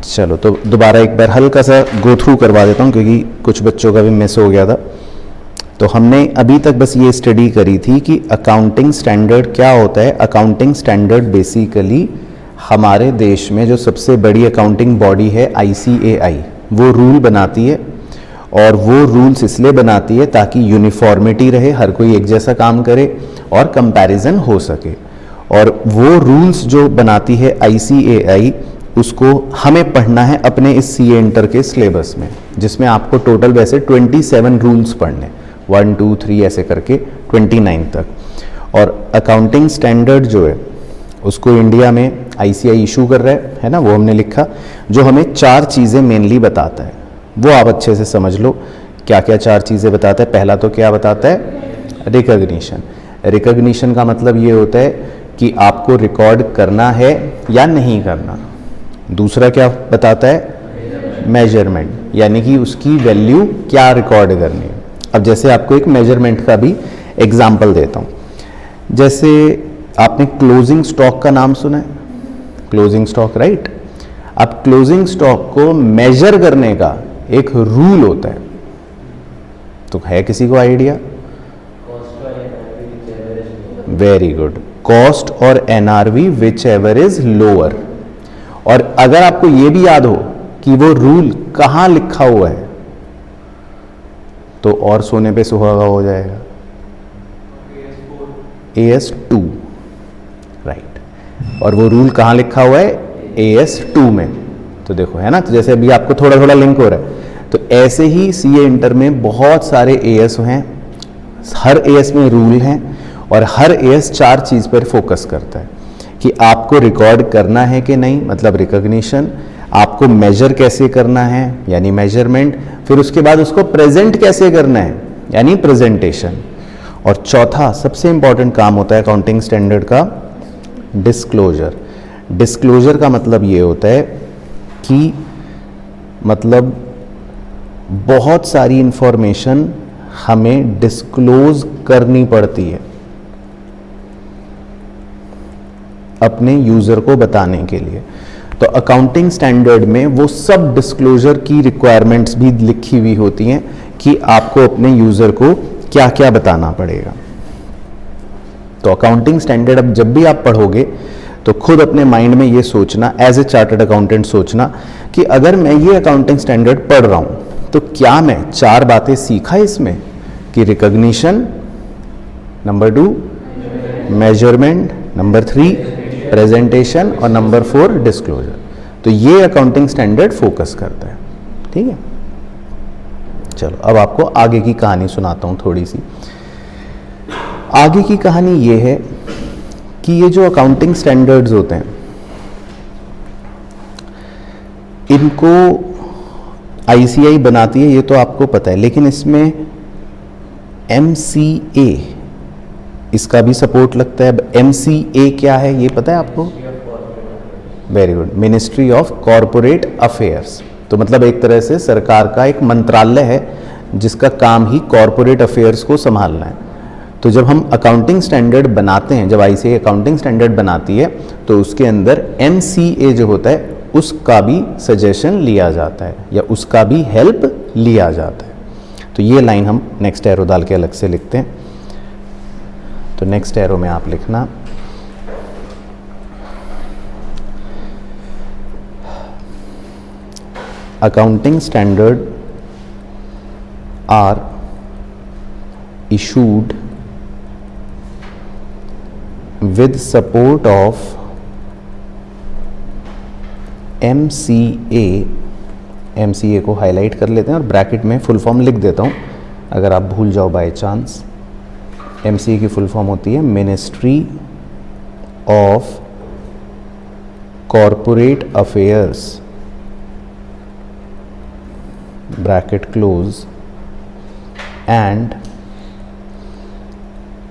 चलो तो दोबारा एक बार हल्का सा गो थ्रू करवा देता हूँ क्योंकि कुछ बच्चों का भी मिस हो गया था। तो हमने अभी तक बस ये स्टडी करी थी कि अकाउंटिंग स्टैंडर्ड क्या होता है। अकाउंटिंग स्टैंडर्ड बेसिकली हमारे देश में जो सबसे बड़ी अकाउंटिंग बॉडी है ICAI, वो रूल बनाती है। और वो रूल्स इसलिए बनाती है ताकि यूनिफॉर्मिटी रहे, हर कोई एक जैसा काम करे और कंपैरिजन हो सके। और वो रूल्स जो बनाती है ICAI, उसको हमें पढ़ना है अपने इस CA इंटर के सिलेबस में, जिसमें आपको टोटल वैसे 27 रूल्स पढ़ने, 1 2 3 ऐसे करके 29 तक। और अकाउंटिंग स्टैंडर्ड जो है उसको इंडिया में ICAI इशू कर रहा है ना, वो हमने लिखा, जो हमें 4 चीज़ें मेनली बताता है। वो आप अच्छे से समझ लो क्या क्या 4 चीज़ें बताता है। पहला तो क्या बताता है, रिकॉग्निशन। रिकॉग्निशन का मतलब ये होता है कि आपको रिकॉर्ड करना है या नहीं करना। दूसरा क्या बताता है, मेजरमेंट, यानी कि उसकी वैल्यू क्या रिकॉर्ड करनी है। अब जैसे आपको एक मेजरमेंट का भी एग्जाम्पल देता हूँ। जैसे आपने क्लोजिंग स्टॉक का नाम सुना है, क्लोजिंग स्टॉक, राइट। अब क्लोजिंग स्टॉक को मेजर करने का एक रूल होता है, तो है किसी को आइडिया? वेरी गुड, कॉस्ट और NRV which ever is lower. और अगर आपको यह भी याद हो कि वो रूल कहां लिखा हुआ है, तो और सोने पे सुहागा हो जाएगा, AS2, राइट। और वो रूल कहां लिखा हुआ है, AS2 में। तो देखो है ना, तो जैसे अभी आपको थोड़ा थोड़ा लिंक हो रहा है। तो ऐसे ही CA इंटर में बहुत सारे AS हैं, हर AS में रूल हैं, और हर AS 4 चीज़ पर फोकस करता है कि आपको रिकॉर्ड करना है कि नहीं, मतलब रिकॉग्निशन, आपको मेजर कैसे करना है यानी मेजरमेंट, फिर उसके बाद उसको प्रेजेंट कैसे करना है यानी प्रेजेंटेशन, और चौथा सबसे इंपॉर्टेंट काम होता है अकाउंटिंग स्टैंडर्ड का, डिस्क्लोजर। डिस्क्लोजर का मतलब ये होता है कि मतलब बहुत सारी इंफॉर्मेशन हमें डिस्क्लोज करनी पड़ती है अपने यूजर को बताने के लिए। तो अकाउंटिंग स्टैंडर्ड में वो सब डिस्क्लोजर की रिक्वायरमेंट्स भी लिखी हुई होती हैं कि आपको अपने यूजर को क्या क्या बताना पड़ेगा। तो अकाउंटिंग स्टैंडर्ड अब जब भी आप पढ़ोगे तो खुद अपने माइंड में ये सोचना, एज ए चार्टर्ड अकाउंटेंट सोचना कि अगर मैं ये अकाउंटिंग स्टैंडर्ड पढ़ रहा हूं तो क्या मैं 4 बातें सीखा इसमें कि recognition, number 2 measurement, number 3 presentation, और नंबर 4 डिस्क्लोजर। तो ये अकाउंटिंग स्टैंडर्ड फोकस करता है, ठीक है। चलो अब आपको आगे की कहानी सुनाता हूं थोड़ी सी। आगे की कहानी ये है कि ये जो अकाउंटिंग स्टैंडर्ड्स होते हैं, इनको ICAI बनाती है, ये तो आपको पता है, लेकिन इसमें MCA इसका भी सपोर्ट लगता है। अब MCA क्या है ये पता है आपको? Very good, ministry of corporate affairs. तो मतलब एक तरह से सरकार का एक मंत्रालय है जिसका काम ही कॉरपोरेट अफेयर्स को संभालना है। तो जब हम अकाउंटिंग स्टैंडर्ड बनाते हैं, जब ICAI अकाउंटिंग स्टैंडर्ड बनाती है, तो उसके अंदर MCA जो होता है उसका भी सजेशन लिया जाता है या उसका भी हेल्प लिया जाता है। तो ये लाइन हम नेक्स्ट एरो डाल के अलग से लिखते हैं। तो नेक्स्ट एरो में आप लिखना accounting standard are issued with support of MCA। MCA को हाईलाइट कर लेते हैं और ब्रैकेट में फुल फॉर्म लिख देता हूं अगर आप भूल जाओ बाय चांस। MCA की फुल फॉर्म होती है ministry of corporate affairs, bracket close, and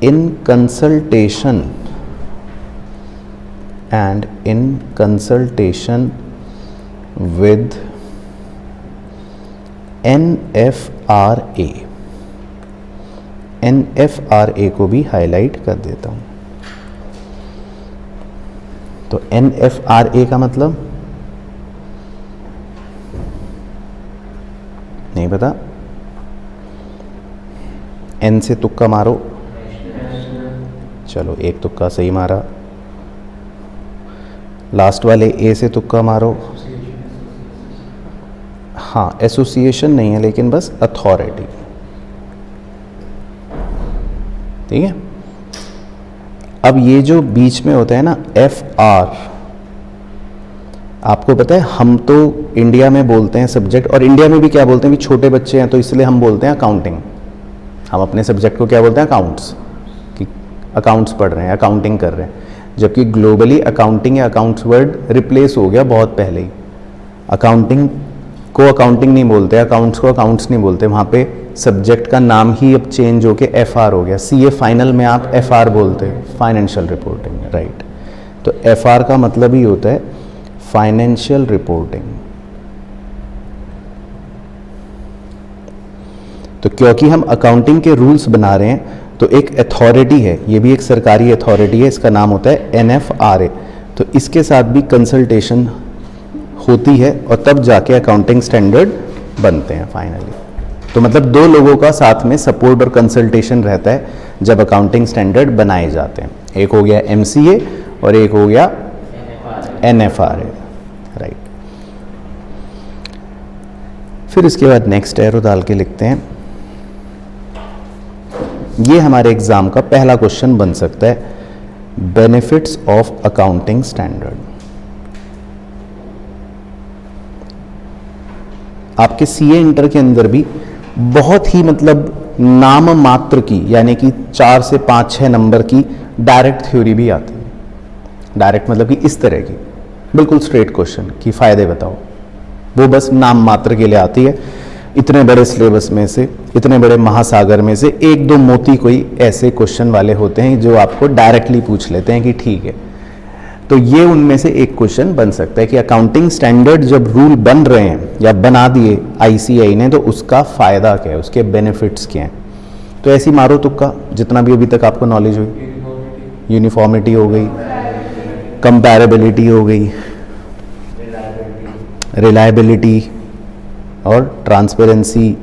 in consultation with NFRA। NFRA को भी हाईलाइट कर देता हूं। तो NFRA का मतलब नहीं पता, एन से तुक्का मारो, चलो एक तुक्का सही मारा, लास्ट वाले ए से तुक्का मारो, हाँ एसोसिएशन नहीं है लेकिन बस अथॉरिटी, ठीक है। अब ये जो बीच में होता है ना एफ आर, आपको पता है हम तो इंडिया में बोलते हैं सब्जेक्ट, और इंडिया में भी क्या बोलते हैं कि छोटे बच्चे हैं तो इसलिए हम बोलते हैं अकाउंटिंग, हम अपने सब्जेक्ट को क्या बोलते हैं अकाउंट्स, कि अकाउंट्स पढ़ रहे हैं, अकाउंटिंग कर रहे हैं, जबकि ग्लोबली अकाउंटिंग या अकाउंट्स वर्ड रिप्लेस हो गया बहुत पहले ही। अकाउंटिंग को अकाउंटिंग नहीं बोलते, अकाउंट्स को अकाउंट्स नहीं बोलते, वहाँ पे सब्जेक्ट का नाम ही अब चेंज होके एफ आर हो गया। सीए फाइनल में आप एफ आर बोलते हैं, फाइनेंशियल रिपोर्टिंग, राइट। तो एफ आर का मतलब ही होता है फाइनेंशियल रिपोर्टिंग। तो क्योंकि हम अकाउंटिंग के रूल्स बना रहे हैं तो एक अथॉरिटी है, ये भी एक सरकारी अथॉरिटी है, इसका नाम होता है NFRA। तो इसके साथ भी कंसल्टेशन होती है और तब जाके अकाउंटिंग स्टैंडर्ड बनते हैं फाइनली। तो मतलब दो लोगों का साथ में सपोर्ट और कंसल्टेशन रहता है जब अकाउंटिंग स्टैंडर्ड बनाए जाते हैं। एक हो गया MCA और एक हो गया NFRA, राइट। फिर इसके बाद नेक्स्ट एरो डाल के लिखते हैं, ये हमारे एग्जाम का पहला क्वेश्चन बन सकता है, बेनिफिट्स ऑफ अकाउंटिंग स्टैंडर्ड। आपके सीए इंटर के अंदर भी बहुत ही मतलब नाम मात्र की, यानी कि 4 से 5-6 नंबर की डायरेक्ट थ्योरी भी आती है। डायरेक्ट मतलब कि इस तरह की बिल्कुल स्ट्रेट क्वेश्चन की फायदे बताओ, वो बस नाम मात्र के लिए आती है। इतने बड़े सिलेबस में से, इतने बड़े महासागर में से 1-2 मोती कोई ऐसे क्वेश्चन वाले होते हैं जो आपको डायरेक्टली पूछ लेते हैं कि ठीक है। तो ये उनमें से एक क्वेश्चन बन सकता है कि अकाउंटिंग स्टैंडर्ड जब रूल बन रहे हैं या बना दिए ICAI ने, तो उसका फ़ायदा क्या है, उसके बेनिफिट्स क्या हैं। तो ऐसी मारो तुक्का जितना भी अभी तक आपको नॉलेज हुई। यूनिफॉर्मिटी हो गई, कंपैरेबिलिटी हो गई, रिलायबिलिटी और ट्रांसपेरेंसी,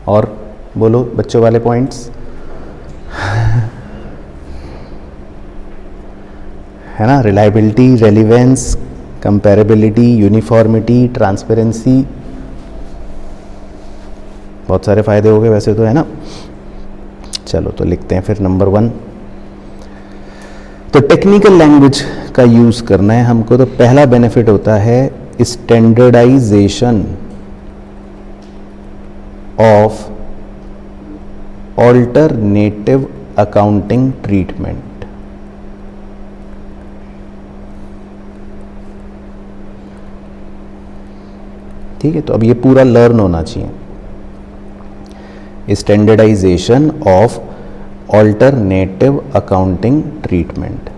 और बोलो बच्चों वाले पॉइंट्स है ना, रिलायबिलिटी, रेलिवेंस, कंपैरेबिलिटी, यूनिफॉर्मिटी, ट्रांसपेरेंसी, बहुत सारे फायदे हो गए वैसे तो, है ना। चलो तो लिखते हैं फिर नंबर 1। तो टेक्निकल लैंग्वेज का यूज करना है हमको। तो पहला बेनिफिट होता है standardisation of alternative accounting treatment. ठीक है, तो अब ये पूरा लर्न होना चाहिए। Standardisation of alternative accounting treatment.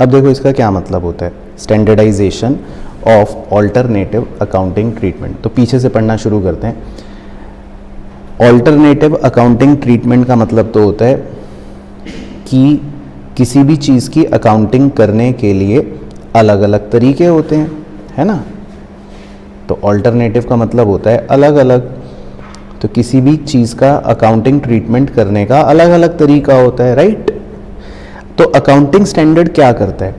अब देखो इसका क्या मतलब होता है, standardisation of alternative accounting treatment. तो पीछे से पढ़ना शुरू करते हैं। ऑल्टरनेटिव अकाउंटिंग ट्रीटमेंट का मतलब तो होता है कि किसी भी चीज़ की अकाउंटिंग करने के लिए अलग अलग तरीके होते हैं, है ना। तो ऑल्टरनेटिव का मतलब होता है अलग अलग। तो किसी भी चीज़ का अकाउंटिंग ट्रीटमेंट करने का अलग अलग तरीका होता है, राइट। तो अकाउंटिंग स्टैंडर्ड क्या करता है,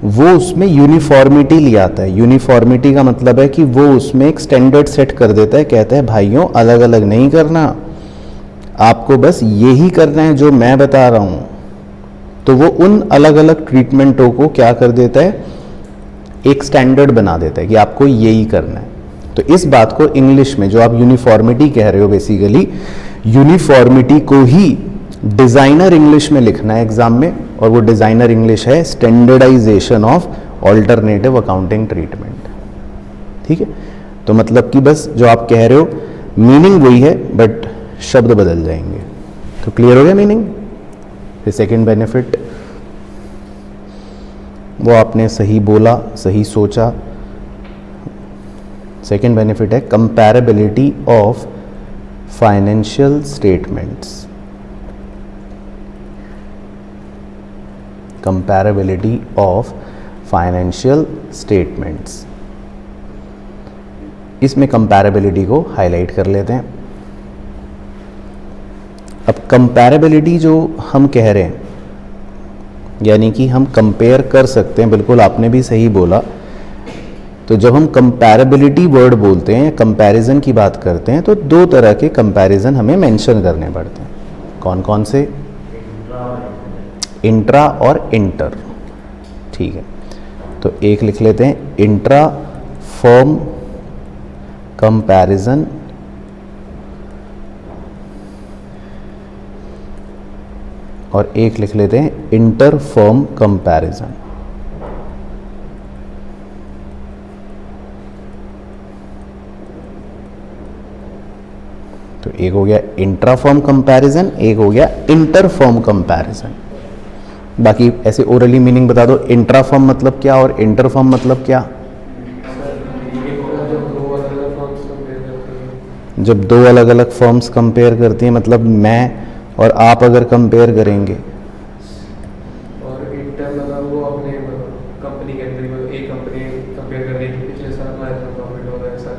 वो उसमें यूनिफॉर्मिटी ले आता है। यूनिफॉर्मिटी का मतलब है कि वो उसमें एक स्टैंडर्ड सेट कर देता है, कहता है भाइयों अलग अलग नहीं करना, आपको बस यही करना है जो मैं बता रहा हूँ। तो वो उन अलग अलग ट्रीटमेंटों को क्या कर देता है, एक स्टैंडर्ड बना देता है कि आपको यही करना है। तो इस बात को इंग्लिश में जो आप यूनिफॉर्मिटी कह रहे हो, बेसिकली यूनिफॉर्मिटी को ही डिज़ाइनर इंग्लिश में लिखना है एग्जाम में, और वो डिज़ाइनर इंग्लिश है standardisation of alternative accounting treatment. ठीक है, तो मतलब कि बस जो आप कह रहे हो मीनिंग वही है, बट शब्द बदल जाएंगे। तो क्लियर हो गया मीनिंग। फिर सेकेंड बेनिफिट, वो आपने सही बोला, सही सोचा। सेकेंड बेनिफिट है comparability of financial statements. Comparability of financial statements. इसमें कंपैरेबिलिटी को हाईलाइट कर लेते हैं। अब कंपैरेबिलिटी जो हम कह रहे हैं, यानी कि हम कंपेयर कर सकते हैं, बिल्कुल आपने भी सही बोला। तो जब हम कंपैरेबिलिटी वर्ड बोलते हैं, कंपैरिजन की बात करते हैं, तो दो तरह के कंपैरिजन हमें मेंशन करने पड़ते हैं। कौन कौन से? इंट्रा और इंटर। ठीक है, तो एक लिख लेते हैं इंट्रा फर्म कंपैरिजन और एक लिख लेते हैं इंटर फर्म कंपैरिजन। तो एक हो गया इंट्रा फर्म कंपैरिजन, एक हो गया इंटर फर्म कंपैरिजन। बाकी ऐसे ओरली मीनिंग बता दो, इंट्रा फर्म मतलब क्या और इंटर फर्म मतलब क्या? जब दो अलग अलग फर्म्स कंपेयर करती हैं, मतलब मैं और आप अगर कंपेयर करेंगे, और इंटर मतलब वो अपने कंपनी के अंदर एक कंपनी कंपेयर कर रही है पिछले साल हमारे इतना प्रॉफिट होगा ऐसा।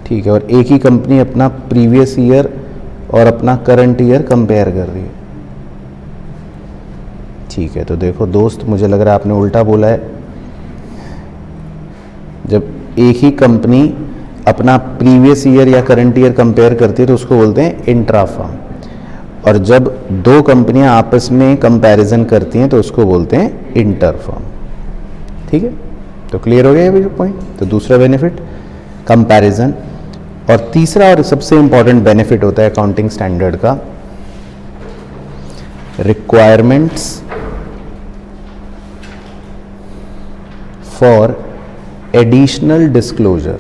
ठीक है, और एक ही कंपनी अपना प्रीवियस ईयर और अपना करंट ईयर कंपेयर कर रही है। ठीक है, तो देखो दोस्त, मुझे लग रहा है आपने उल्टा बोला है। जब एक ही कंपनी अपना प्रीवियस ईयर या करंट ईयर कंपेयर करती है तो उसको बोलते हैं इंट्रा फर्म, और जब दो कंपनियां आपस में कंपैरिजन करती हैं तो उसको बोलते हैं इंटर फर्म। ठीक है, तो क्लियर हो गया ये पॉइंट। तो दूसरा बेनिफिट कंपैरिजन, और तीसरा और सबसे इंपॉर्टेंट बेनिफिट होता है अकाउंटिंग स्टैंडर्ड का requirements for additional disclosure.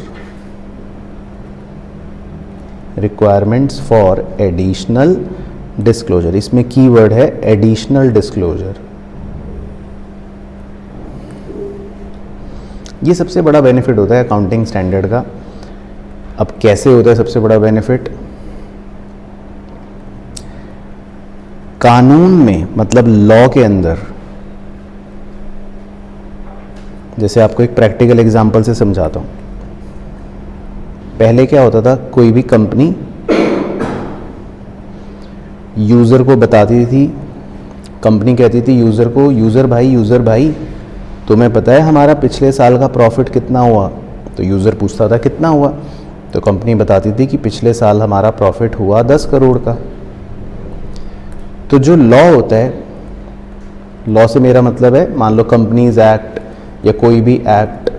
Requirements for additional disclosure, इसमें कीवर्ड है एडिशनल डिस्क्लोजर। ये सबसे बड़ा बेनिफिट होता है अकाउंटिंग स्टैंडर्ड का। अब कैसे होता है सबसे बड़ा बेनिफिट? कानून में, मतलब लॉ के अंदर, जैसे आपको एक प्रैक्टिकल एग्जांपल से समझाता हूं। पहले क्या होता था, कोई भी कंपनी यूज़र को बताती थी, कंपनी कहती थी यूज़र को, यूज़र भाई तुम्हें पता है हमारा पिछले साल का प्रॉफिट कितना हुआ? तो यूज़र पूछता था कितना हुआ, तो कंपनी बताती थी कि पिछले साल हमारा प्रॉफिट हुआ 10 करोड़ का। तो जो लॉ होता है, लॉ से मेरा मतलब है, मान लो कंपनीज एक्ट या कोई भी एक्ट,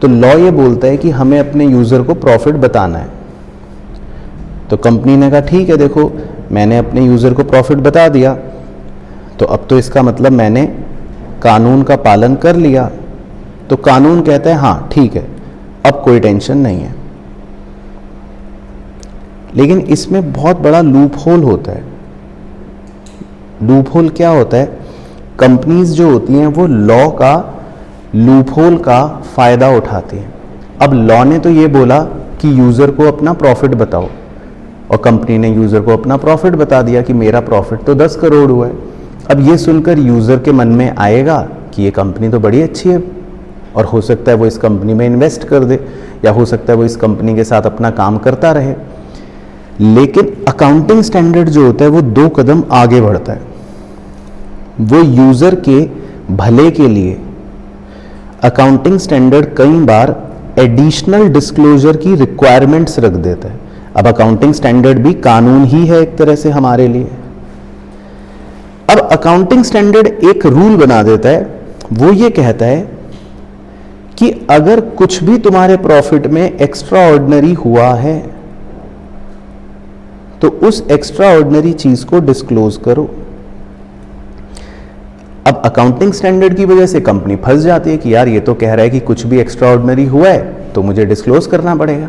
तो लॉ ये बोलता है कि हमें अपने यूज़र को प्रॉफिट बताना है। तो कंपनी ने कहा ठीक है, देखो मैंने अपने यूज़र को प्रॉफिट बता दिया, तो अब तो इसका मतलब मैंने कानून का पालन कर लिया। तो कानून कहता है हाँ ठीक है, अब कोई टेंशन नहीं है। लेकिन इसमें बहुत बड़ा लूप होल होता है। लूप होल क्या होता है? कंपनीज जो होती हैं वो लॉ का लूप होल का फ़ायदा उठाती हैं। अब लॉ ने तो ये बोला कि यूज़र को अपना प्रॉफिट बताओ, और कंपनी ने यूज़र को अपना प्रॉफिट बता दिया कि मेरा प्रॉफिट तो 10 करोड़ हुआ है। अब ये सुनकर यूज़र के मन में आएगा कि ये कंपनी तो बड़ी अच्छी है, और हो सकता है वो इस कंपनी में इन्वेस्ट कर दे, या हो सकता है वो इस कंपनी के साथ अपना काम करता रहे। लेकिन अकाउंटिंग स्टैंडर्ड जो होता है वो 2 कदम आगे बढ़ता है। वो यूज़र के भले के लिए अकाउंटिंग स्टैंडर्ड कई बार एडिशनल डिस्क्लोजर की रिक्वायरमेंट्स रख देता है। अब अकाउंटिंग स्टैंडर्ड भी कानून ही है एक तरह से हमारे लिए। अब अकाउंटिंग स्टैंडर्ड एक रूल बना देता है, वो ये कहता है कि अगर कुछ भी तुम्हारे प्रॉफिट में एक्स्ट्रा ऑर्डिनरी हुआ है तो उस एक्स्ट्रा ऑर्डिनरी चीज को डिस्क्लोज करो। अब अकाउंटिंग स्टैंडर्ड की वजह से कंपनी फंस जाती है कि यार ये तो कह रहा है कि कुछ भी एक्स्ट्रा ऑर्डिनरी हुआ है तो मुझे डिस्क्लोज करना पड़ेगा।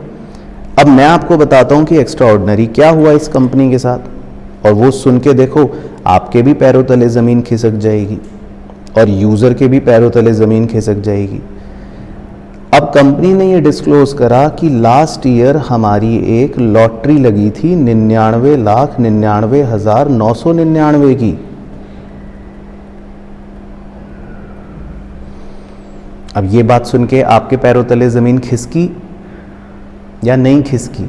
अब मैं आपको बताता हूं कि एक्स्ट्रा ऑर्डिनरी क्या हुआ इस कंपनी के साथ, और वो सुन के देखो आपके भी पैरों तले ज़मीन खिसक जाएगी और यूज़र के भी पैरों तले ज़मीन खिसक जाएगी। अब कंपनी ने ये डिस्क्लोज करा कि लास्ट ईयर हमारी एक लॉटरी लगी थी 99,99,999 की, अब ये बात सुन के आपके पैरों तले ज़मीन खिसकी या नहीं खिसकी?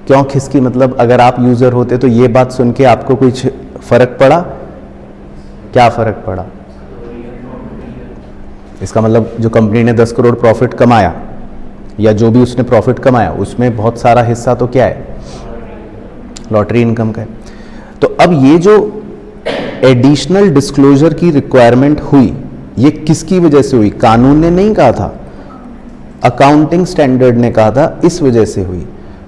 क्यों खिसकी? मतलब अगर आप यूज़र होते तो ये बात सुन के आपको कुछ फ़र्क पड़ा? क्या फ़र्क पड़ा? इसका मतलब जो कंपनी ने 10 करोड़ प्रॉफिट कमाया या जो भी उसने प्रॉफिट कमाया उसमें बहुत सारा हिस्सा तो क्या है? लॉटरी इनकम का है। तो अब ये जो एडिशनल डिस्क्लोजर की रिक्वायरमेंट हुई, ये किसकी वजह से हुई? कानून ने नहीं कहा था, अकाउंटिंग स्टैंडर्ड ने कहा था, इस वजह से हुई।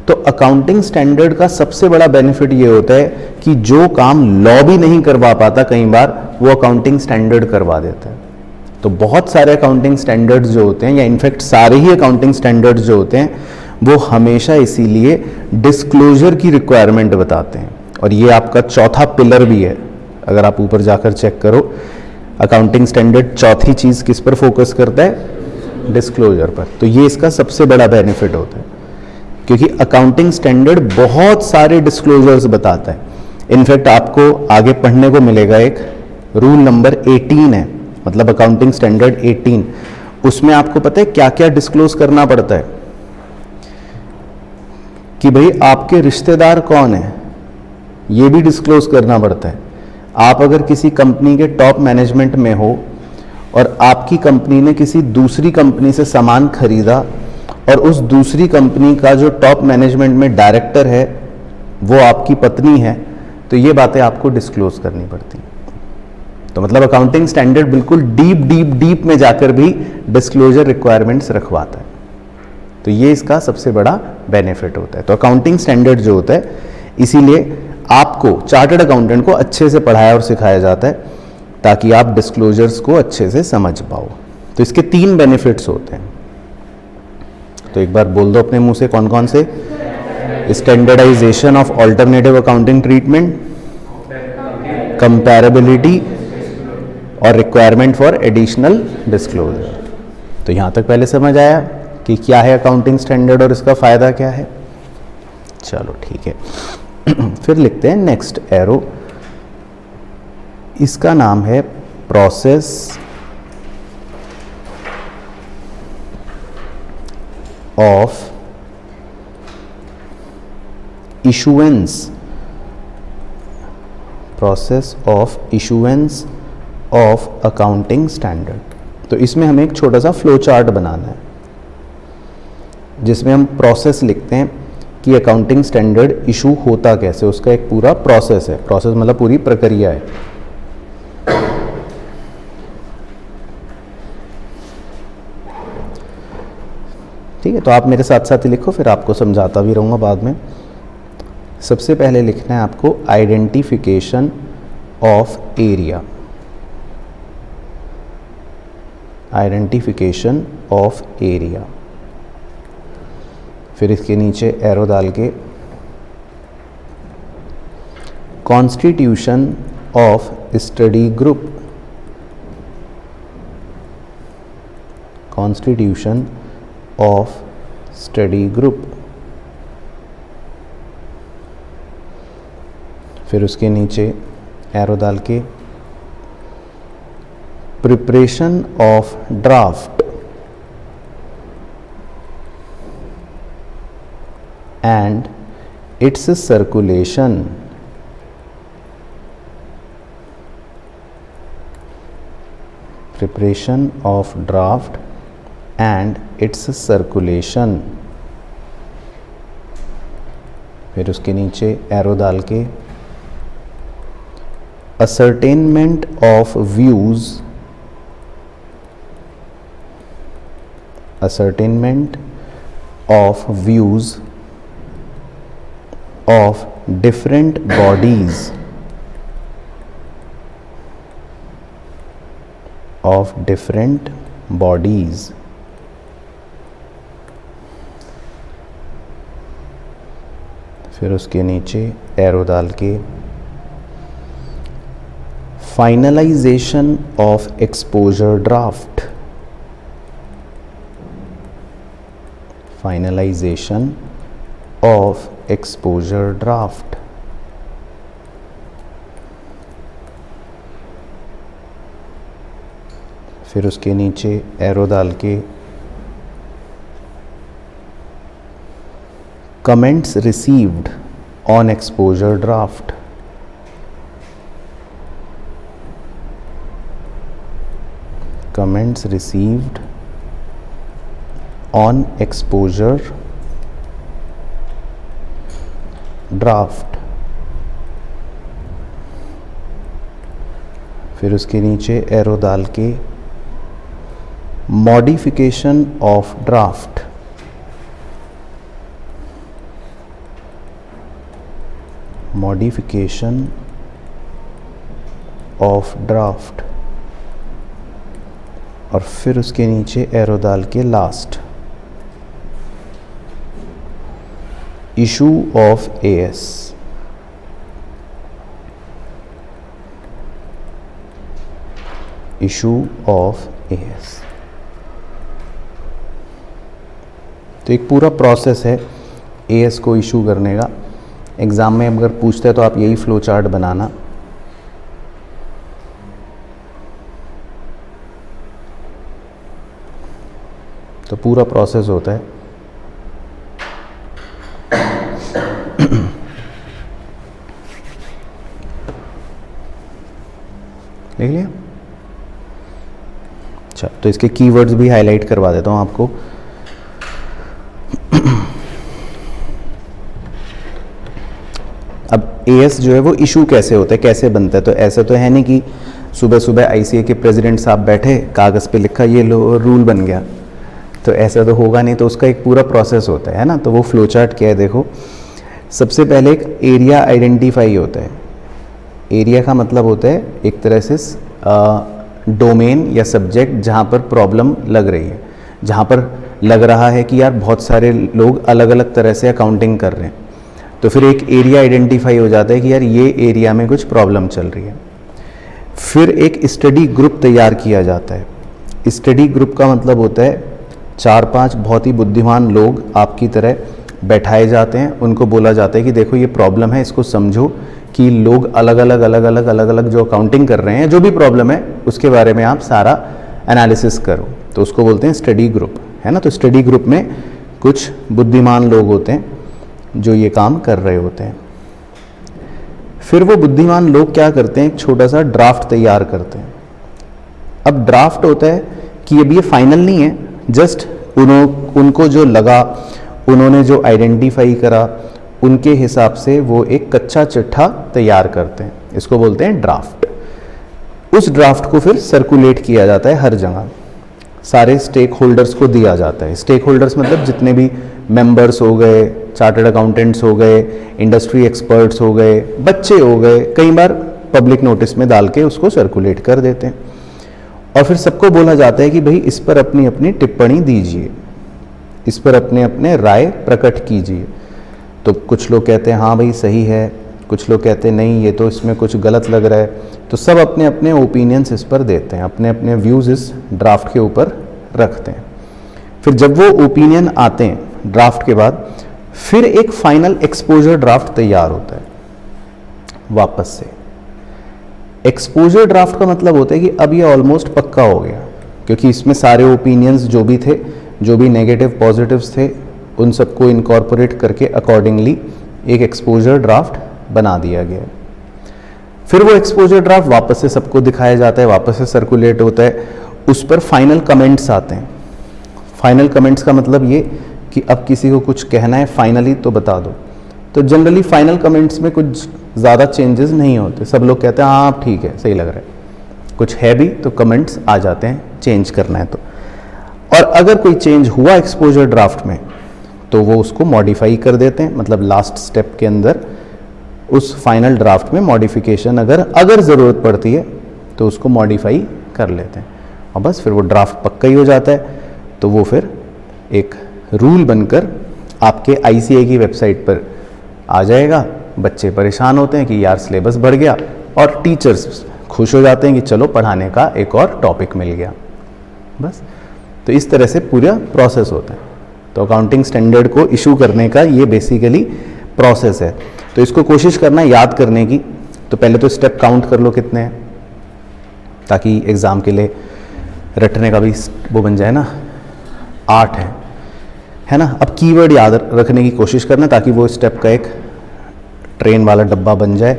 तो अकाउंटिंग स्टैंडर्ड का सबसे बड़ा बेनिफिट ये होता है कि जो काम लॉ भी नहीं करवा पाता कई बार, वो अकाउंटिंग स्टैंडर्ड करवा देता है। तो बहुत सारे अकाउंटिंग स्टैंडर्ड्स जो होते हैं, या इनफैक्ट सारे ही अकाउंटिंग स्टैंडर्ड्स जो होते हैं, वो हमेशा इसीलिए डिस्क्लोजर की रिक्वायरमेंट बताते हैं। और ये आपका चौथा पिलर भी है। अगर आप ऊपर जाकर चेक करो, अकाउंटिंग स्टैंडर्ड चौथी चीज़ किस पर फोकस करता है? डिस्क्लोजर पर। तो ये इसका सबसे बड़ा बेनिफिट होता है, क्योंकि अकाउंटिंग स्टैंडर्ड बहुत सारे डिस्क्लोजर्स बताता है। इनफैक्ट आपको आगे पढ़ने को मिलेगा, एक रूल नंबर 18 है, मतलब अकाउंटिंग स्टैंडर्ड 18। उसमें आपको पता है क्या क्या डिस्क्लोज करना पड़ता है? कि भाई आपके रिश्तेदार कौन है, ये भी डिस्क्लोज करना पड़ता है। आप अगर किसी कंपनी के टॉप मैनेजमेंट में हो और आपकी कंपनी ने किसी दूसरी कंपनी से सामान खरीदा और उस दूसरी कंपनी का जो टॉप मैनेजमेंट में डायरेक्टर है वो आपकी पत्नी है, तो ये बातें आपको डिस्क्लोज करनी पड़ती हैं। तो मतलब अकाउंटिंग स्टैंडर्ड बिल्कुल डीप डीप डीप में जाकर भी डिस्क्लोजर रिक्वायरमेंट्स रखवाता है। तो ये इसका सबसे बड़ा बेनिफिट होता है। तो अकाउंटिंग स्टैंडर्ड जो होता है, इसीलिए आपको चार्टर्ड अकाउंटेंट को अच्छे से पढ़ाया और सिखाया जाता है ताकि आप डिस्क्लोजर्स को अच्छे से समझ पाओ। तो इसके 3 बेनिफिट्स होते हैं। तो एक बार बोल दो अपने मुंह से कौन कौन से? Standardisation of alternative accounting treatment, comparability और रिक्वायरमेंट फॉर एडिशनल डिस्क्लोजर। तो यहाँ तक पहले समझ आया कि क्या है अकाउंटिंग स्टैंडर्ड और इसका फ़ायदा क्या है? चलो ठीक है। फिर लिखते हैं नेक्स्ट एरो। इसका नाम है process of issuance, process of issuance of accounting standard. तो इसमें हमें एक छोटा सा फ्लो चार्ट बनाना है जिसमें हम प्रोसेस लिखते हैं कि अकाउंटिंग स्टैंडर्ड इशू होता कैसे, उसका एक पूरा प्रोसेस है। प्रोसेस मतलब पूरी प्रक्रिया है। ठीक है, तो आप मेरे साथ साथ ही लिखो, फिर आपको समझाता भी रहूँगा बाद में। सबसे पहले लिखना है आपको identification of area, identification of area. फिर इसके नीचे एरो डाल के constitution of study group, constitution of study group. फिर उसके नीचे एरो डाल के preparation of draft and its circulation, preparation of draft and its circulation। फिर उसके नीचे एरो डाल के ascertainment of views, ascertainment of views of different bodies, of different bodies। फिर उसके नीचे एरो डाल के finalisation of exposure draft, finalisation of exposure draft. फिर उसके नीचे एरो डाल के comments received on exposure draft, comments received on exposure draft। फिर उसके नीचे एरो डाल के modification of draft, modification of draft, और फिर उसके नीचे एरो डाल के last issue of as, issue of as. तो एक पूरा प्रोसेस है एएस को इशू करने का। एग्ज़ाम में अगर पूछते हैं तो आप यही फ्लो चार्ट बनाना। तो पूरा प्रोसेस होता है। देख लिया? अच्छा, तो इसके कीवर्ड्स भी हाईलाइट करवा देता हूं आपको। अब एएस जो है वो इशू कैसे होता है, कैसे बनता है? तो ऐसा तो है नहीं कि सुबह सुबह आईसीए के प्रेसिडेंट साहब बैठे, कागज़ पे लिखा, ये लो रूल बन गया। तो ऐसा तो होगा नहीं, तो उसका एक पूरा प्रोसेस होता है ना। तो वो फ्लो चार्ट क्या है, देखो। सबसे पहले एक एरिया आइडेंटिफाई होता है। एरिया का मतलब होता है एक तरह से डोमेन या सब्जेक्ट जहाँ पर प्रॉब्लम लग रही है, जहाँ पर लग रहा है कि यार बहुत सारे लोग अलग अलग तरह से अकाउंटिंग कर रहे हैं। तो फिर एक एरिया आइडेंटिफाई हो जाता है कि यार ये एरिया में कुछ प्रॉब्लम चल रही है। फिर एक स्टडी ग्रुप तैयार किया जाता है। स्टडी ग्रुप का मतलब होता है 4-5 बहुत ही बुद्धिमान लोग आपकी तरह बैठाए जाते हैं। उनको बोला जाता है कि देखो ये प्रॉब्लम है, इसको समझो कि लोग अलग अलग जो अकाउंटिंग कर रहे हैं, जो भी प्रॉब्लम है उसके बारे में आप सारा एनालिसिस करो। तो उसको बोलते हैं स्टडी ग्रुप, है ना। तो स्टडी ग्रुप में कुछ बुद्धिमान लोग होते हैं जो ये काम कर रहे होते हैं। फिर वो बुद्धिमान लोग क्या करते हैं, एक छोटा सा ड्राफ्ट तैयार करते हैं। अब ड्राफ्ट होता है कि अब ये फाइनल नहीं है, जस्ट उनको जो लगा, उन्होंने जो आइडेंटिफाई करा, उनके हिसाब से वो एक कच्चा चिट्ठा तैयार करते हैं। इसको बोलते हैं ड्राफ्ट। उस ड्राफ्ट को फिर सर्कुलेट किया जाता है हर जगह, सारे स्टेक होल्डर्स को दिया जाता है। स्टेक होल्डर्स मतलब जितने भी मेंबर्स हो गए, चार्टर्ड अकाउंटेंट्स हो गए, इंडस्ट्री एक्सपर्ट्स हो गए, बच्चे हो गए, कई बार पब्लिक नोटिस में डाल के उसको सर्कुलेट कर देते हैं। और फिर सबको बोला जाता है कि भाई इस पर अपनी अपनी टिप्पणी दीजिए, इस पर अपने अपने राय प्रकट कीजिए। तो कुछ लोग कहते हैं हाँ भाई सही है, कुछ लोग कहते हैं नहीं ये तो इसमें कुछ गलत लग रहा है। तो सब अपने अपने ओपिनियंस इस पर देते हैं, अपने अपने व्यूज़ इस ड्राफ्ट के ऊपर रखते हैं। फिर जब वो ओपिनियन आते हैं ड्राफ्ट के बाद, फिर एक फाइनल एक्सपोजर ड्राफ्ट तैयार होता है वापस से। एक्सपोजर ड्राफ्ट का मतलब होता है कि अब ये ऑलमोस्ट पक्का हो गया, क्योंकि इसमें सारे ओपिनियंस जो भी थे, जो भी नेगेटिव पॉजिटिव्स थे, उन सबको इनकॉर्पोरेट करके अकॉर्डिंगली एक एक्सपोजर ड्राफ्ट बना दिया गया। फिर वो एक्सपोजर ड्राफ्ट वापस से सबको दिखाया जाता है, वापस से सर्कुलेट होता है। उस पर फाइनल कमेंट्स आते हैं। फाइनल कमेंट्स का मतलब ये कि अब किसी को कुछ कहना है फाइनली तो बता दो। तो जनरली फाइनल कमेंट्स में कुछ ज़्यादा चेंजेस नहीं होते, सब लोग कहते हैं हाँ ठीक है, सही लग रहा है। कुछ है भी तो कमेंट्स आ जाते हैं, चेंज करना है तो। और अगर कोई चेंज हुआ एक्सपोजर ड्राफ्ट में तो वो उसको मॉडिफाई कर देते हैं, मतलब लास्ट स्टेप के अंदर उस फाइनल ड्राफ्ट में मॉडिफिकेशन अगर ज़रूरत पड़ती है तो उसको मॉडिफाई कर लेते हैं। और बस फिर वो ड्राफ्ट पक्का ही हो जाता है। तो वो फिर एक रूल बनकर आपके आईसीए की वेबसाइट पर आ जाएगा। बच्चे परेशान होते हैं कि यार सिलेबस बढ़ गया, और टीचर्स खुश हो जाते हैं कि चलो पढ़ाने का एक और टॉपिक मिल गया। बस तो इस तरह से पूरा प्रोसेस होता है। तो अकाउंटिंग स्टैंडर्ड को इशू करने का ये बेसिकली प्रोसेस है। तो इसको कोशिश करना याद करने की। तो पहले तो स्टेप काउंट कर लो कितने हैं, ताकि एग्ज़ाम के लिए रटने का भी वो बन जाए ना, आर्ट है ना। अब कीवर्ड याद रखने की कोशिश करना ताकि वो स्टेप का एक ट्रेन वाला डब्बा बन जाए।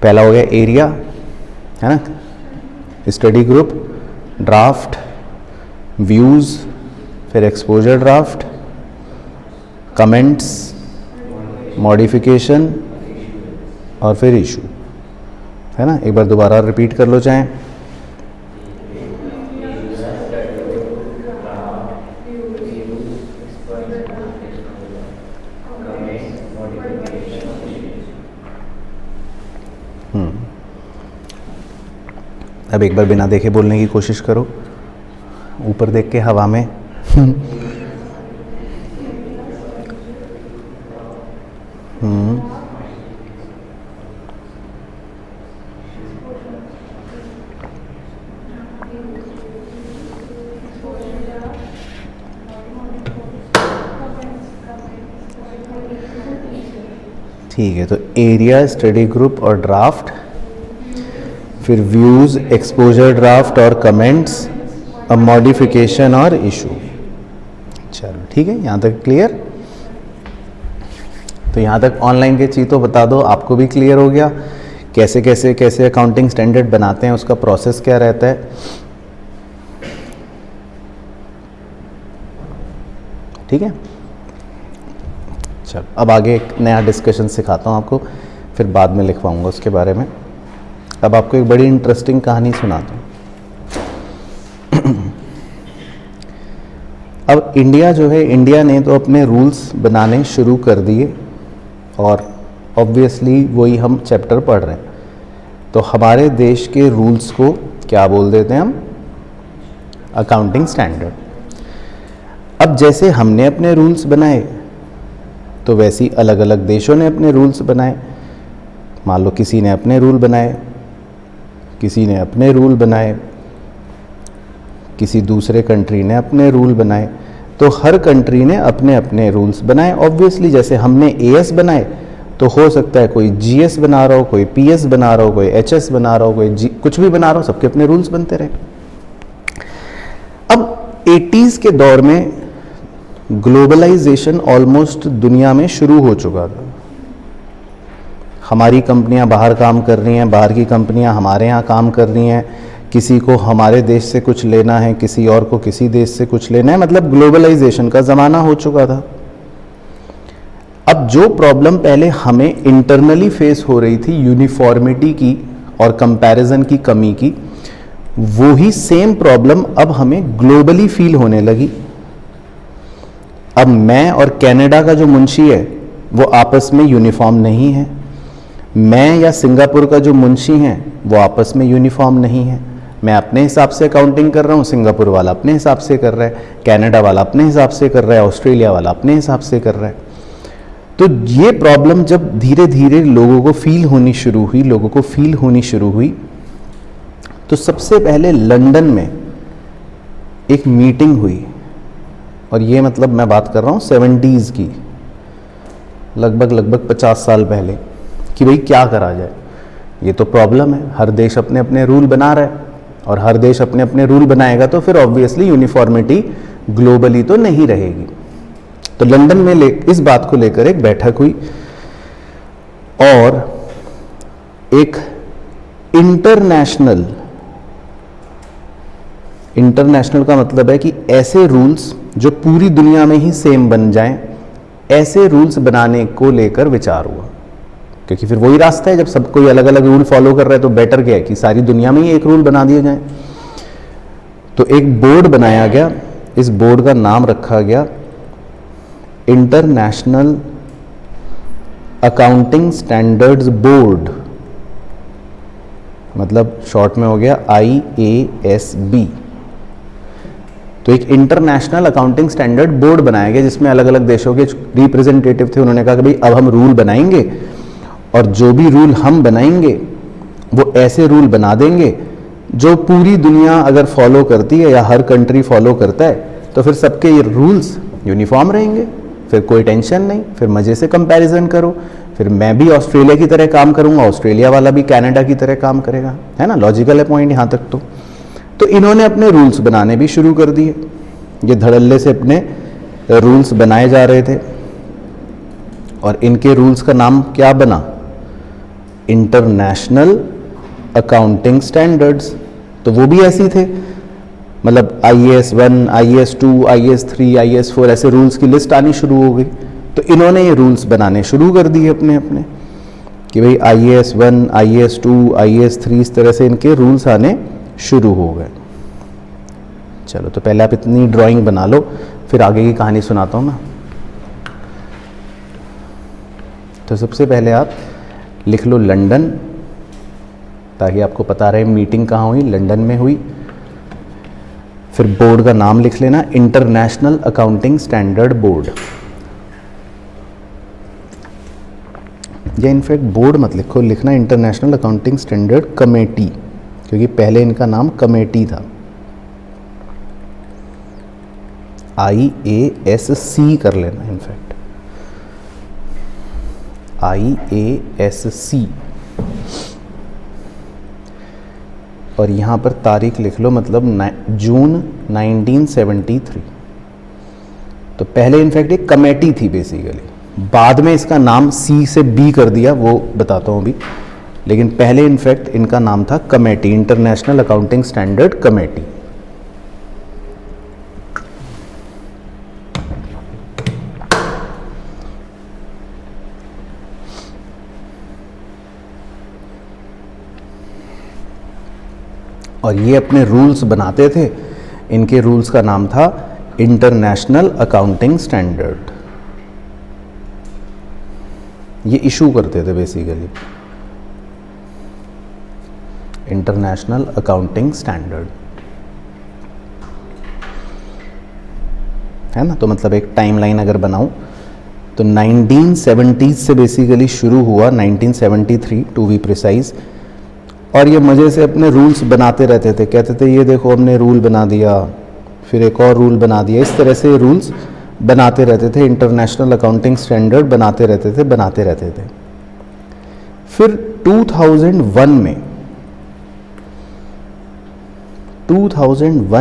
पहला हो गया एरिया, है ना, स्टडी ग्रुप, ड्राफ्ट, व्यूज़, फिर एक्सपोजर ड्राफ्ट, कमेंट्स, मॉडिफिकेशन और फिर इशू, है ना। एक बार दोबारा रिपीट कर लो चाहें। अब एक बार बिना देखे बोलने की कोशिश करो, ऊपर देख के हवा में। ठीक है, तो एरिया, स्टडी ग्रुप और ड्राफ्ट, फिर व्यूज़, एक्सपोजर ड्राफ्ट और कमेंट्स, अब मॉडिफिकेशन और इशू। चलो ठीक है, यहाँ तक क्लियर। तो यहाँ तक ऑनलाइन के चीज़ तो बता दो, आपको भी क्लियर हो गया कैसे कैसे कैसे अकाउंटिंग स्टैंडर्ड बनाते हैं, उसका प्रोसेस क्या रहता है। ठीक है, चलो अब आगे एक नया डिस्कशन सिखाता हूँ आपको, फिर बाद में लिखवाऊंगा उसके बारे में। अब आपको एक बड़ी इंटरेस्टिंग कहानी सुनाता हूँ। अब इंडिया जो है, इंडिया ने तो अपने रूल्स बनाने शुरू कर दिए और ऑब्वियसली वही हम चैप्टर पढ़ रहे हैं। तो हमारे देश के रूल्स को क्या बोल देते हैं हम? Accounting standard. अब जैसे हमने अपने रूल्स बनाए तो वैसे ही अलग अलग देशों ने अपने रूल्स बनाए। मान लो किसी ने अपने रूल बनाए, किसी ने अपने रूल बनाए, किसी दूसरे कंट्री ने अपने रूल बनाए, तो हर कंट्री ने अपने अपने रूल्स बनाए। ऑब्वियसली जैसे हमने एएस बनाए तो हो सकता है कोई जीएस बना रहा हो, कोई पीएस बना रहा हो, कोई एचएस बना रहा हो, कोई कुछ भी बना रहा हो, सबके अपने रूल्स बनते रहे। अब 80s के दौर में ग्लोबलाइजेशन ऑलमोस्ट दुनिया में शुरू हो चुका था। हमारी कंपनियां बाहर काम कर रही हैं, बाहर की कंपनियां हमारे यहाँ काम कर रही हैं, किसी को हमारे देश से कुछ लेना है, किसी और को किसी देश से कुछ लेना है, मतलब ग्लोबलाइजेशन का ज़माना हो चुका था। अब जो प्रॉब्लम पहले हमें इंटरनली फेस हो रही थी यूनिफॉर्मिटी की और कंपैरिजन की कमी की, वो ही सेम प्रॉब्लम अब हमें ग्लोबली फील होने लगी। अब मैं और कनाडा का जो मुंशी है वो आपस में यूनिफॉर्म नहीं है, मैं या सिंगापुर का जो मुंशी हैं वो आपस में यूनिफॉर्म नहीं है। मैं अपने हिसाब से अकाउंटिंग कर रहा हूँ, सिंगापुर वाला अपने हिसाब से कर रहा है, कनाडा वाला अपने हिसाब से कर रहा है, ऑस्ट्रेलिया वाला अपने हिसाब से कर रहा है। तो ये प्रॉब्लम जब धीरे धीरे लोगों को फील होनी शुरू हुई, तो सबसे पहले लंदन में एक मीटिंग हुई, और ये मतलब मैं बात कर रहा हूँ 70s की, लगभग 50 साल पहले, कि भाई क्या करा जाए। ये तो प्रॉब्लम है, हर देश अपने अपने रूल बना रहा है, और हर देश अपने अपने रूल बनाएगा तो फिर ऑब्वियसली यूनिफॉर्मिटी ग्लोबली तो नहीं रहेगी। तो लंदन में इस बात को लेकर एक बैठक हुई, और एक इंटरनेशनल का मतलब है कि ऐसे रूल्स जो पूरी दुनिया में ही सेम बन जाएं, ऐसे रूल्स बनाने को लेकर विचार हुआ। क्योंकि फिर वही रास्ता है, जब सब कोई अलग अलग रूल फॉलो कर रहा है तो बेटर क्या है कि सारी दुनिया में ही एक रूल बना दिए जाए। तो एक बोर्ड बनाया गया, इस बोर्ड का नाम रखा गया इंटरनेशनल अकाउंटिंग स्टैंडर्ड्स बोर्ड, मतलब शॉर्ट में हो गया IASB। तो एक इंटरनेशनल अकाउंटिंग स्टैंडर्ड बोर्ड बनाया गया जिसमें अलग अलग देशों के रिप्रेजेंटेटिव थे। उन्होंने कहा कि भाई अब हम रूल बनाएंगे, और जो भी रूल हम बनाएंगे वो ऐसे रूल बना देंगे जो पूरी दुनिया अगर फॉलो करती है या हर कंट्री फॉलो करता है तो फिर सबके ये रूल्स यूनिफॉर्म रहेंगे, फिर कोई टेंशन नहीं, फिर मज़े से कंपैरिजन करो, फिर मैं भी ऑस्ट्रेलिया की तरह काम करूंगा, ऑस्ट्रेलिया वाला भी कनाडा की तरह काम करेगा, है ना। लॉजिकल है पॉइंट यहाँ तक तो। तो इन्होंने अपने रूल्स बनाने भी शुरू कर दिए। ये धड़ल्ले से अपने रूल्स बनाए जा रहे थे और इनके रूल्स का नाम क्या बना? International accounting standards. तो वो भी ऐसे ही थे, मतलब IAS 1, IAS 2, IAS 3, IAS 4 ऐसे रूल्स की लिस्ट आनी शुरू हो गई। तो इन्होंने ये रूल्स बनाने शुरू कर दिए अपने अपने कि भाई IAS 1, IAS 2, IAS 3 इस तरह से इनके रूल्स आने शुरू हो गए। चलो तो पहले आप इतनी ड्राइंग बना लो, फिर आगे की कहानी सुनाता हूँ मैं। तो सबसे पहले आप लिख लो लंदन, ताकि आपको पता रहे मीटिंग कहाँ हुई, लंदन में हुई। फिर बोर्ड का नाम लिख लेना, इंटरनेशनल अकाउंटिंग स्टैंडर्ड बोर्ड। या इनफैक्ट बोर्ड मत लिखो, लिखना इंटरनेशनल अकाउंटिंग स्टैंडर्ड कमेटी, क्योंकि पहले इनका नाम कमेटी था। IASC कर लेना, इनफैक्ट IASC। और यहाँ पर तारीख लिख लो, मतलब जून 1973। तो पहले इनफैक्ट एक कमेटी थी बेसिकली, बाद में इसका नाम C से B कर दिया, वो बताता हूँ अभी। लेकिन पहले इनफैक्ट इनका नाम था committee, international accounting standard committee. और ये अपने रूल्स बनाते थे, इनके रूल्स का नाम था इंटरनेशनल अकाउंटिंग स्टैंडर्ड। ये इशू करते थे बेसिकली, इंटरनेशनल अकाउंटिंग स्टैंडर्ड, है ना। तो मतलब एक टाइमलाइन अगर बनाऊं तो 1970s से बेसिकली शुरू हुआ, 1973 टू बी प्रिसाइज। और ये मज़े से अपने रूल्स बनाते रहते थे, कहते थे ये देखो हमने रूल बना दिया, फिर एक और रूल बना दिया, इस तरह से रूल्स बनाते रहते थे, इंटरनेशनल अकाउंटिंग स्टैंडर्ड बनाते रहते थे। फिर 2001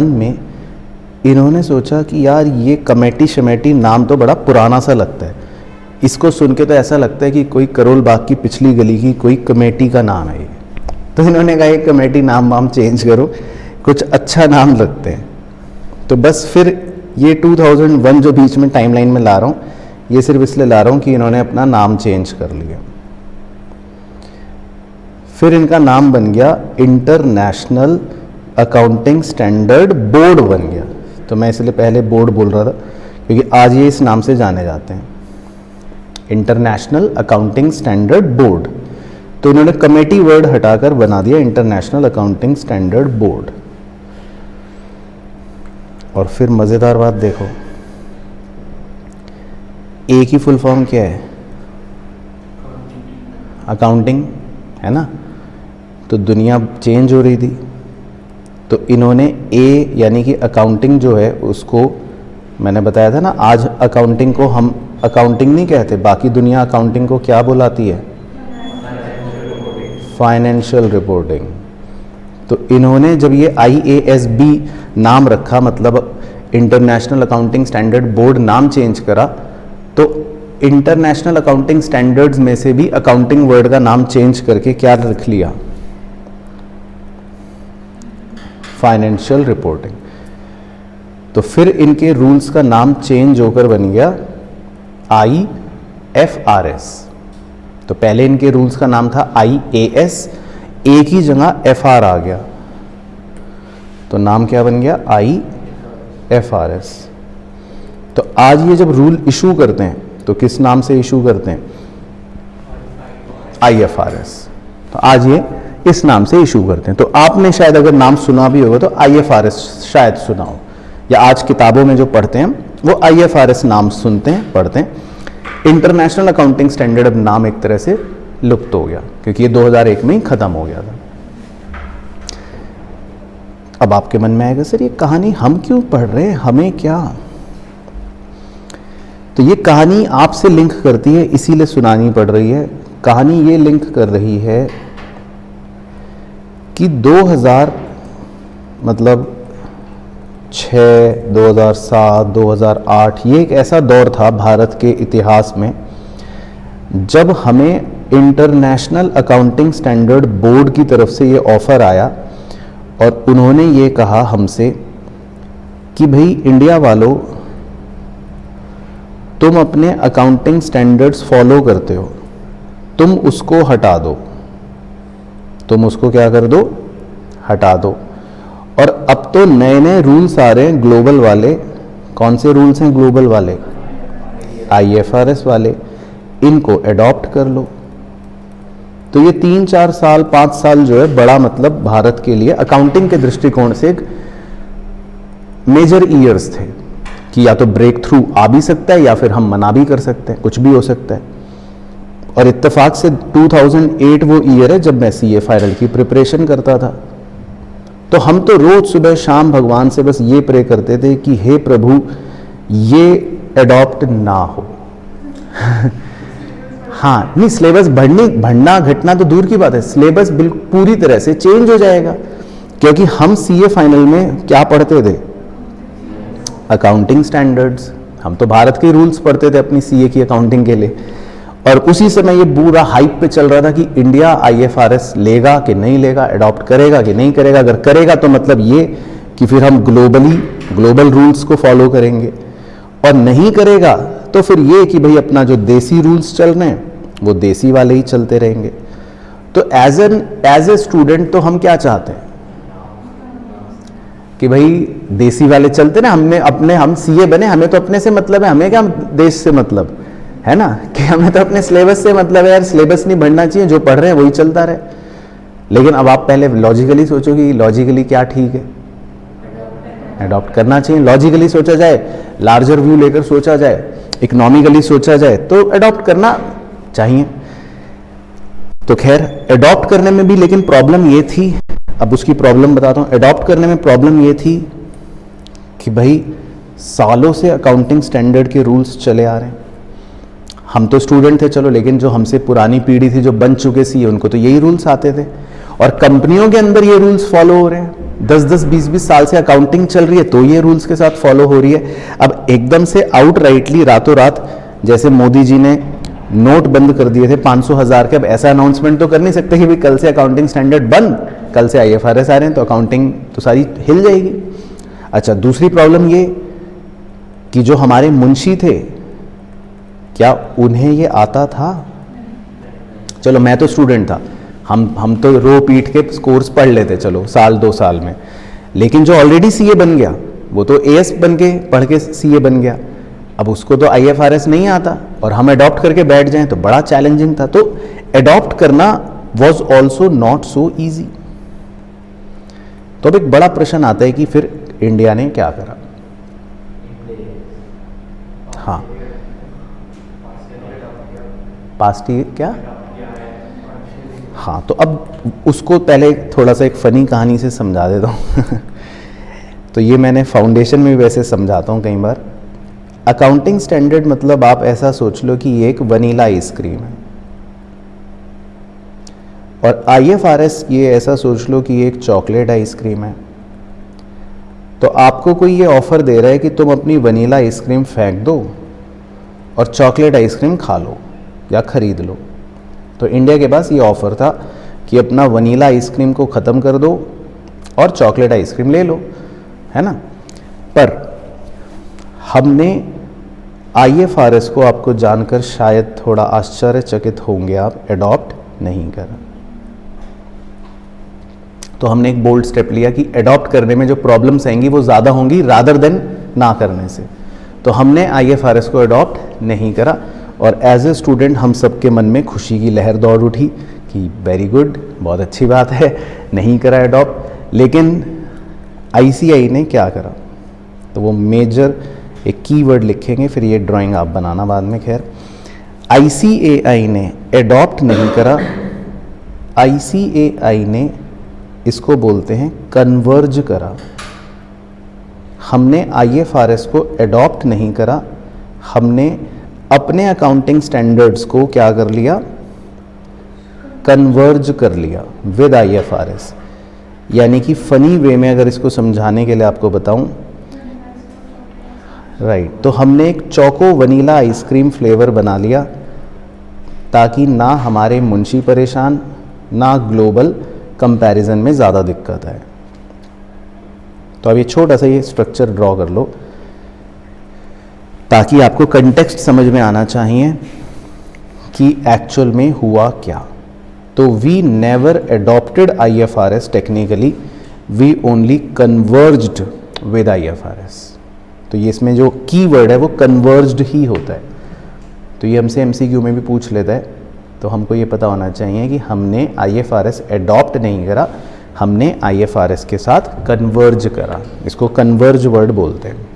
में इन्होंने सोचा कि यार ये कमेटी शमेटी नाम तो बड़ा पुराना सा लगता है, इसको सुन के तो ऐसा लगता है कि कोई करोल बाग की पिछली गली की कोई कमेटी का नाम है ये। तो इन्होंने कहा ये कमेटी नाम वाम चेंज करो, कुछ अच्छा नाम रखते हैं। तो बस फिर ये 2001 जो बीच में टाइमलाइन में ला रहा हूँ, ये सिर्फ इसलिए ला रहा हूँ कि इन्होंने अपना नाम चेंज कर लिया। फिर इनका नाम बन गया इंटरनेशनल अकाउंटिंग स्टैंडर्ड बोर्ड बन गया। तो मैं इसलिए पहले बोर्ड बोल रहा था, क्योंकि आज ये इस नाम से जाने जाते हैं, इंटरनेशनल अकाउंटिंग स्टैंडर्ड बोर्ड। तो इन्होंने कमेटी वर्ड हटाकर बना दिया इंटरनेशनल अकाउंटिंग स्टैंडर्ड बोर्ड। और फिर मज़ेदार बात देखो, ए की फुल फॉर्म क्या है? अकाउंटिंग, है ना। तो दुनिया चेंज हो रही थी, तो इन्होंने ए यानी कि अकाउंटिंग जो है उसको, मैंने बताया था ना, आज अकाउंटिंग को हम अकाउंटिंग नहीं कहते, बाकी दुनिया अकाउंटिंग को क्या बुलाती है? Financial reporting. तो इन्होंने जब ये IASB नाम रखा, मतलब इंटरनेशनल अकाउंटिंग स्टैंडर्ड बोर्ड नाम चेंज करा, तो इंटरनेशनल अकाउंटिंग स्टैंडर्ड्स में से भी अकाउंटिंग वर्ड का नाम चेंज करके क्या रख लिया? Financial reporting. तो फिर इनके रूल्स का नाम चेंज होकर बन गया IFRS। तो पहले इनके रूल्स का नाम था IAS, ए की जगह FR आ गया, तो नाम क्या बन गया? IFRS। तो आज ये जब रूल इशू करते हैं तो किस नाम से इशू करते हैं? IFRS। तो आज ये इस नाम से इशू करते हैं। तो आपने शायद अगर नाम सुना भी होगा तो IFRS शायद सुना हो, या आज किताबों में जो पढ़ते हैं वो IFRS नाम सुनते हैं, पढ़ते हैं। इंटरनेशनल अकाउंटिंग स्टैंडर्ड अब नाम एक तरह से लुप्त हो गया, क्योंकि ये 2001 में ही ख़त्म हो गया था। अब आपके मन में आएगा, सर ये कहानी हम क्यों पढ़ रहे हैं, हमें क्या? तो ये कहानी आपसे लिंक करती है, इसीलिए सुनानी पड़ रही है। कहानी ये लिंक कर रही है कि मतलब 6, 2007, 2008 ये एक ऐसा दौर था भारत के इतिहास में जब हमें इंटरनेशनल अकाउंटिंग स्टैंडर्ड बोर्ड की तरफ से ये ऑफ़र आया और उन्होंने ये कहा हमसे कि भाई इंडिया वालों, तुम अपने अकाउंटिंग स्टैंडर्ड्स फॉलो करते हो, तुम उसको हटा दो, तुम उसको क्या कर दो, हटा दो। और अब तो नए नए रूल्स आ रहे हैं ग्लोबल वाले। कौन से रूल्स हैं ग्लोबल वाले? IFRS वाले। इनको अडॉप्ट कर लो। तो ये 3, 4 साल, 5 साल जो है बड़ा मतलब भारत के लिए अकाउंटिंग के दृष्टिकोण से एक मेजर ईयर्स थे कि या तो ब्रेक थ्रू आ भी सकता है या फिर हम मना भी कर सकते हैं, कुछ भी हो सकता है। और इत्तेफाक से 2008 वो ईयर है जब मैं CA फाइनल की प्रिपरेशन करता था। तो हम तो रोज सुबह शाम भगवान से बस ये प्रे करते थे कि हे प्रभु ये अडॉप्ट ना हो। हाँ, नहीं, सिलेबस बढ़ना घटना तो दूर की बात है, सिलेबस बिल्कुल पूरी तरह से चेंज हो जाएगा। क्योंकि हम CA फाइनल में क्या पढ़ते थे? Accounting standards. हम तो भारत के रूल्स पढ़ते थे अपनी CA की अकाउंटिंग के लिए। और उसी समय ये पूरा हाइप पे चल रहा था कि इंडिया IFRS लेगा कि नहीं लेगा, अडॉप्ट करेगा कि नहीं करेगा। अगर करेगा तो मतलब ये कि फिर हम ग्लोबल रूल्स को फॉलो करेंगे, और नहीं करेगा तो फिर ये कि भाई अपना जो देसी रूल्स चल रहे हैं वो देसी वाले ही चलते रहेंगे। तो एज ए स्टूडेंट तो हम क्या चाहते हैं कि भाई देसी वाले चलते ना, हम CA बने, हमें तो अपने से मतलब है, हमें क्या देश से मतलब है ना, कि हमें तो अपने सिलेबस से मतलब है यार, सिलेबस नहीं बढ़ना चाहिए, जो पढ़ रहे हैं वही चलता रहे। लेकिन अब आप पहले लॉजिकली सोचो कि लॉजिकली क्या ठीक है, अडॉप्ट करना चाहिए। लॉजिकली सोचा जाए, लार्जर व्यू लेकर सोचा जाए, इकोनॉमिकली सोचा जाए तो अडॉप्ट करना चाहिए। तो खैर अडॉप्ट करने में भी लेकिन प्रॉब्लम ये थी, अब उसकी प्रॉब्लम बताता हूँ। अडॉप्ट करने में प्रॉब्लम ये थी कि भाई सालों से अकाउंटिंग स्टैंडर्ड के रूल्स चले आ रहे हैं। हम तो स्टूडेंट थे चलो, लेकिन जो हमसे पुरानी पीढ़ी थी, जो बन चुके CA, उनको तो यही रूल्स आते थे। और कंपनियों के अंदर ये रूल्स फॉलो हो रहे हैं। 10-10, 20-20 साल से अकाउंटिंग चल रही है तो ये रूल्स के साथ फॉलो हो रही है। अब एकदम से आउटराइटली रातों रात जैसे मोदी जी ने नोट बंद कर दिए थे 500,000 के, अब ऐसा अनाउंसमेंट तो कर नहीं सकते कि भाई कल से अकाउंटिंग स्टैंडर्ड बंद, कल से IFRS आ रहे हैं तो अकाउंटिंग तो सारी हिल जाएगी। अच्छा, दूसरी प्रॉब्लम ये कि जो हमारे मुंशी थे, क्या उन्हें ये आता था? चलो मैं तो स्टूडेंट था, हम तो रो पीट के कोर्स पढ़ लेते चलो साल 2 साल में। लेकिन जो ऑलरेडी CA बन गया वो तो AS बन के पढ़ के CA बन गया, अब उसको तो IFRS नहीं आता और हम अडॉप्ट करके बैठ जाएं तो बड़ा चैलेंजिंग था। तो अडॉप्ट करना was also not so easy. तो अब एक बड़ा प्रश्न आता है कि फिर इंडिया ने क्या करा? हाँ, पास्ट ईयर क्या? हाँ, तो अब उसको पहले थोड़ा सा एक फ़नी कहानी से समझा देता हूँ। तो ये मैंने फाउंडेशन में भी वैसे समझाता हूँ कई बार। अकाउंटिंग स्टैंडर्ड मतलब आप ऐसा सोच लो कि ये एक वनीला आइसक्रीम है, और IFRS ये ऐसा सोच लो कि ये एक चॉकलेट आइसक्रीम है। तो आपको कोई ये ऑफ़र दे रहा है कि तुम अपनी वनीला आइसक्रीम फेंक दो और चॉकलेट आइसक्रीम खा लो या ख़रीद लो। तो इंडिया के पास ये ऑफ़र था कि अपना वनीला आइसक्रीम को ख़त्म कर दो और चॉकलेट आइसक्रीम ले लो, है ना। पर हमने IFRS को, आपको जानकर शायद थोड़ा आश्चर्यचकित होंगे आप, अडॉप्ट नहीं करा। तो हमने एक बोल्ड स्टेप लिया कि अडॉप्ट करने में जो प्रॉब्लम्स आएंगी वो ज़्यादा होंगी रादर देन ना करने से। तो हमने IFRS को अडॉप्ट नहीं करा, और एज ए स्टूडेंट हम सबके मन में खुशी की लहर दौड़ उठी कि वेरी गुड, बहुत अच्छी बात है, नहीं करा अडॉप्ट। लेकिन ICAI ने क्या करा, तो वो मेजर एक कीवर्ड लिखेंगे, फिर ये ड्राइंग आप बनाना बाद में। खैर, ICAI ने अडॉप्ट नहीं करा, ICAI ने इसको बोलते हैं कन्वर्ज करा। हमने IFRS को अडॉप्ट नहीं करा, हमने अपने अकाउंटिंग स्टैंडर्ड्स को क्या कर लिया, कन्वर्ज कर लिया विद IFRS। यानी कि फ़नी वे में अगर इसको समझाने के लिए आपको बताऊं, राइट, तो हमने एक चोको वनीला आइसक्रीम फ्लेवर बना लिया ताकि ना हमारे मुंशी परेशान, ना ग्लोबल कंपैरिजन में ज़्यादा दिक्कत आए। तो अब ये छोटा सा ये स्ट्रक्चर ड्रॉ कर लो ताकि आपको कंटेक्स्ट समझ में आना चाहिए कि एक्चुअल में हुआ क्या। तो we never adopted IFRS technically, we only converged with IFRS। तो ये इसमें जो की वर्ड है वो कन्वर्ज्ड ही होता है। तो ये हमसे MCQ में भी पूछ लेता है, तो हमको ये पता होना चाहिए कि हमने IFRS एडॉप्ट नहीं करा, हमने IFRS के साथ कन्वर्ज करा। इसको कन्वर्ज वर्ड बोलते हैं।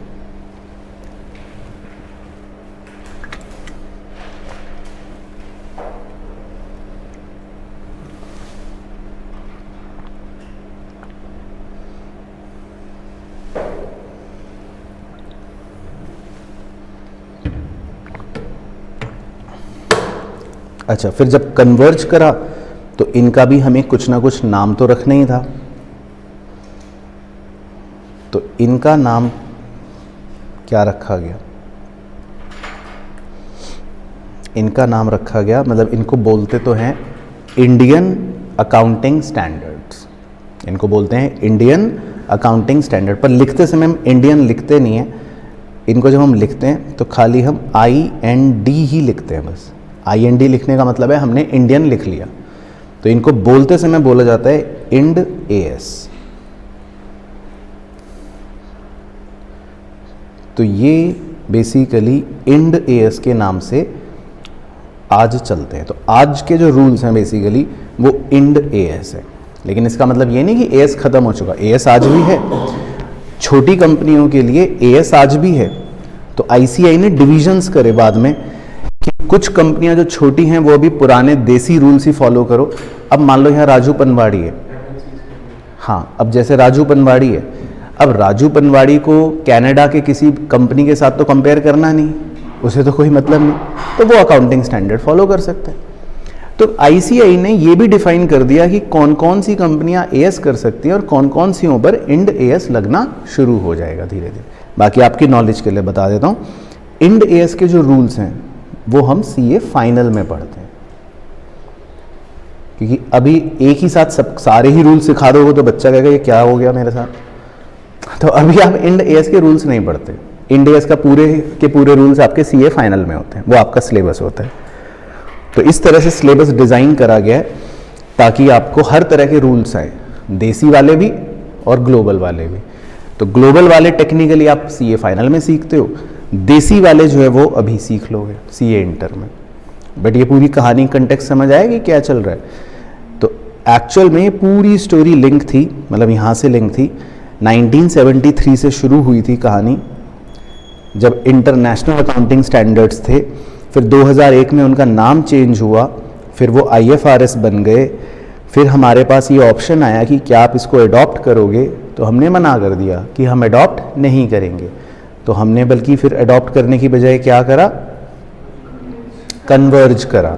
अच्छा, फिर जब कन्वर्ज करा तो इनका भी हमें कुछ ना कुछ नाम तो रखना ही था। तो इनका नाम क्या रखा गया? इनका नाम रखा गया, मतलब इनको बोलते तो हैं इंडियन अकाउंटिंग स्टैंडर्ड्स। इनको बोलते हैं इंडियन अकाउंटिंग स्टैंडर्ड, पर लिखते समय हम इंडियन लिखते नहीं हैं। इनको जब हम लिखते हैं तो खाली हम IND ही लिखते हैं बस। IND लिखने का मतलब है हमने इंडियन लिख लिया। तो इनको बोलते समय बोला जाता है IND AS। तो ये बेसिकली IND AS के नाम से आज चलते हैं। तो आज के जो रूल्स हैं बेसिकली वो IND AS है, लेकिन इसका मतलब ये नहीं कि AS खत्म हो चुका। AS आज भी है, छोटी कंपनियों के लिए AS आज भी है। तो ICAI ने डिविजन्स करे बाद में कि कुछ कंपनियां जो छोटी हैं वो अभी पुराने देसी रूल्स ही फॉलो करो। अब मान लो यहाँ राजू पनवाड़ी है, हाँ, अब जैसे राजू पनवाड़ी है, अब राजू पनवाड़ी को कनाडा के किसी कंपनी के साथ तो कंपेयर करना नहीं, उसे तो कोई मतलब नहीं, तो वो अकाउंटिंग स्टैंडर्ड फॉलो कर सकते हैं। तो ICAI ने ये भी डिफाइन कर दिया कि कौन कौन सी कंपनियां AS कर सकती हैं और कौन कौन सी पर IND AS लगना शुरू हो जाएगा धीरे धीरे। बाकी आपकी नॉलेज के लिए बता देता हूँ, IND AS के जो रूल्स हैं वो हम CA फाइनल में पढ़ते हैं, क्योंकि अभी एक ही साथ सब सारे ही रूल्स सिखा दोगे तो बच्चा कहेगा ये क्या हो गया मेरे साथ। तो अभी आप IND AS के रूल्स नहीं पढ़ते। IND AS का पूरे के पूरे रूल्स आपके CA फाइनल में होते हैं, वो आपका सिलेबस होता है। तो इस तरह से सिलेबस डिज़ाइन करा गया है ताकि आपको हर तरह के रूल्स आए, देसी वाले भी और ग्लोबल वाले भी। तो ग्लोबल वाले टेक्निकली आप CA फाइनल में सीखते हो, देसी वाले जो है वो अभी सीख लोगे CA इंटर में। बट ये पूरी कहानी कंटेक्स्ट समझ आएगी क्या चल रहा है। तो एक्चुअल में पूरी स्टोरी लिंक थी, मतलब यहाँ से लिंक थी। 1973 से शुरू हुई थी कहानी, जब इंटरनेशनल अकाउंटिंग स्टैंडर्ड्स थे। फिर 2001 में उनका नाम चेंज हुआ, फिर वो IFRS बन गए। फिर हमारे पास ये ऑप्शन आया कि क्या आप इसको अडॉप्ट करोगे, तो हमने मना कर दिया कि हम अडॉप्ट नहीं करेंगे। तो हमने बल्कि फिर अडॉप्ट करने की बजाय क्या करा, कन्वर्ज करा।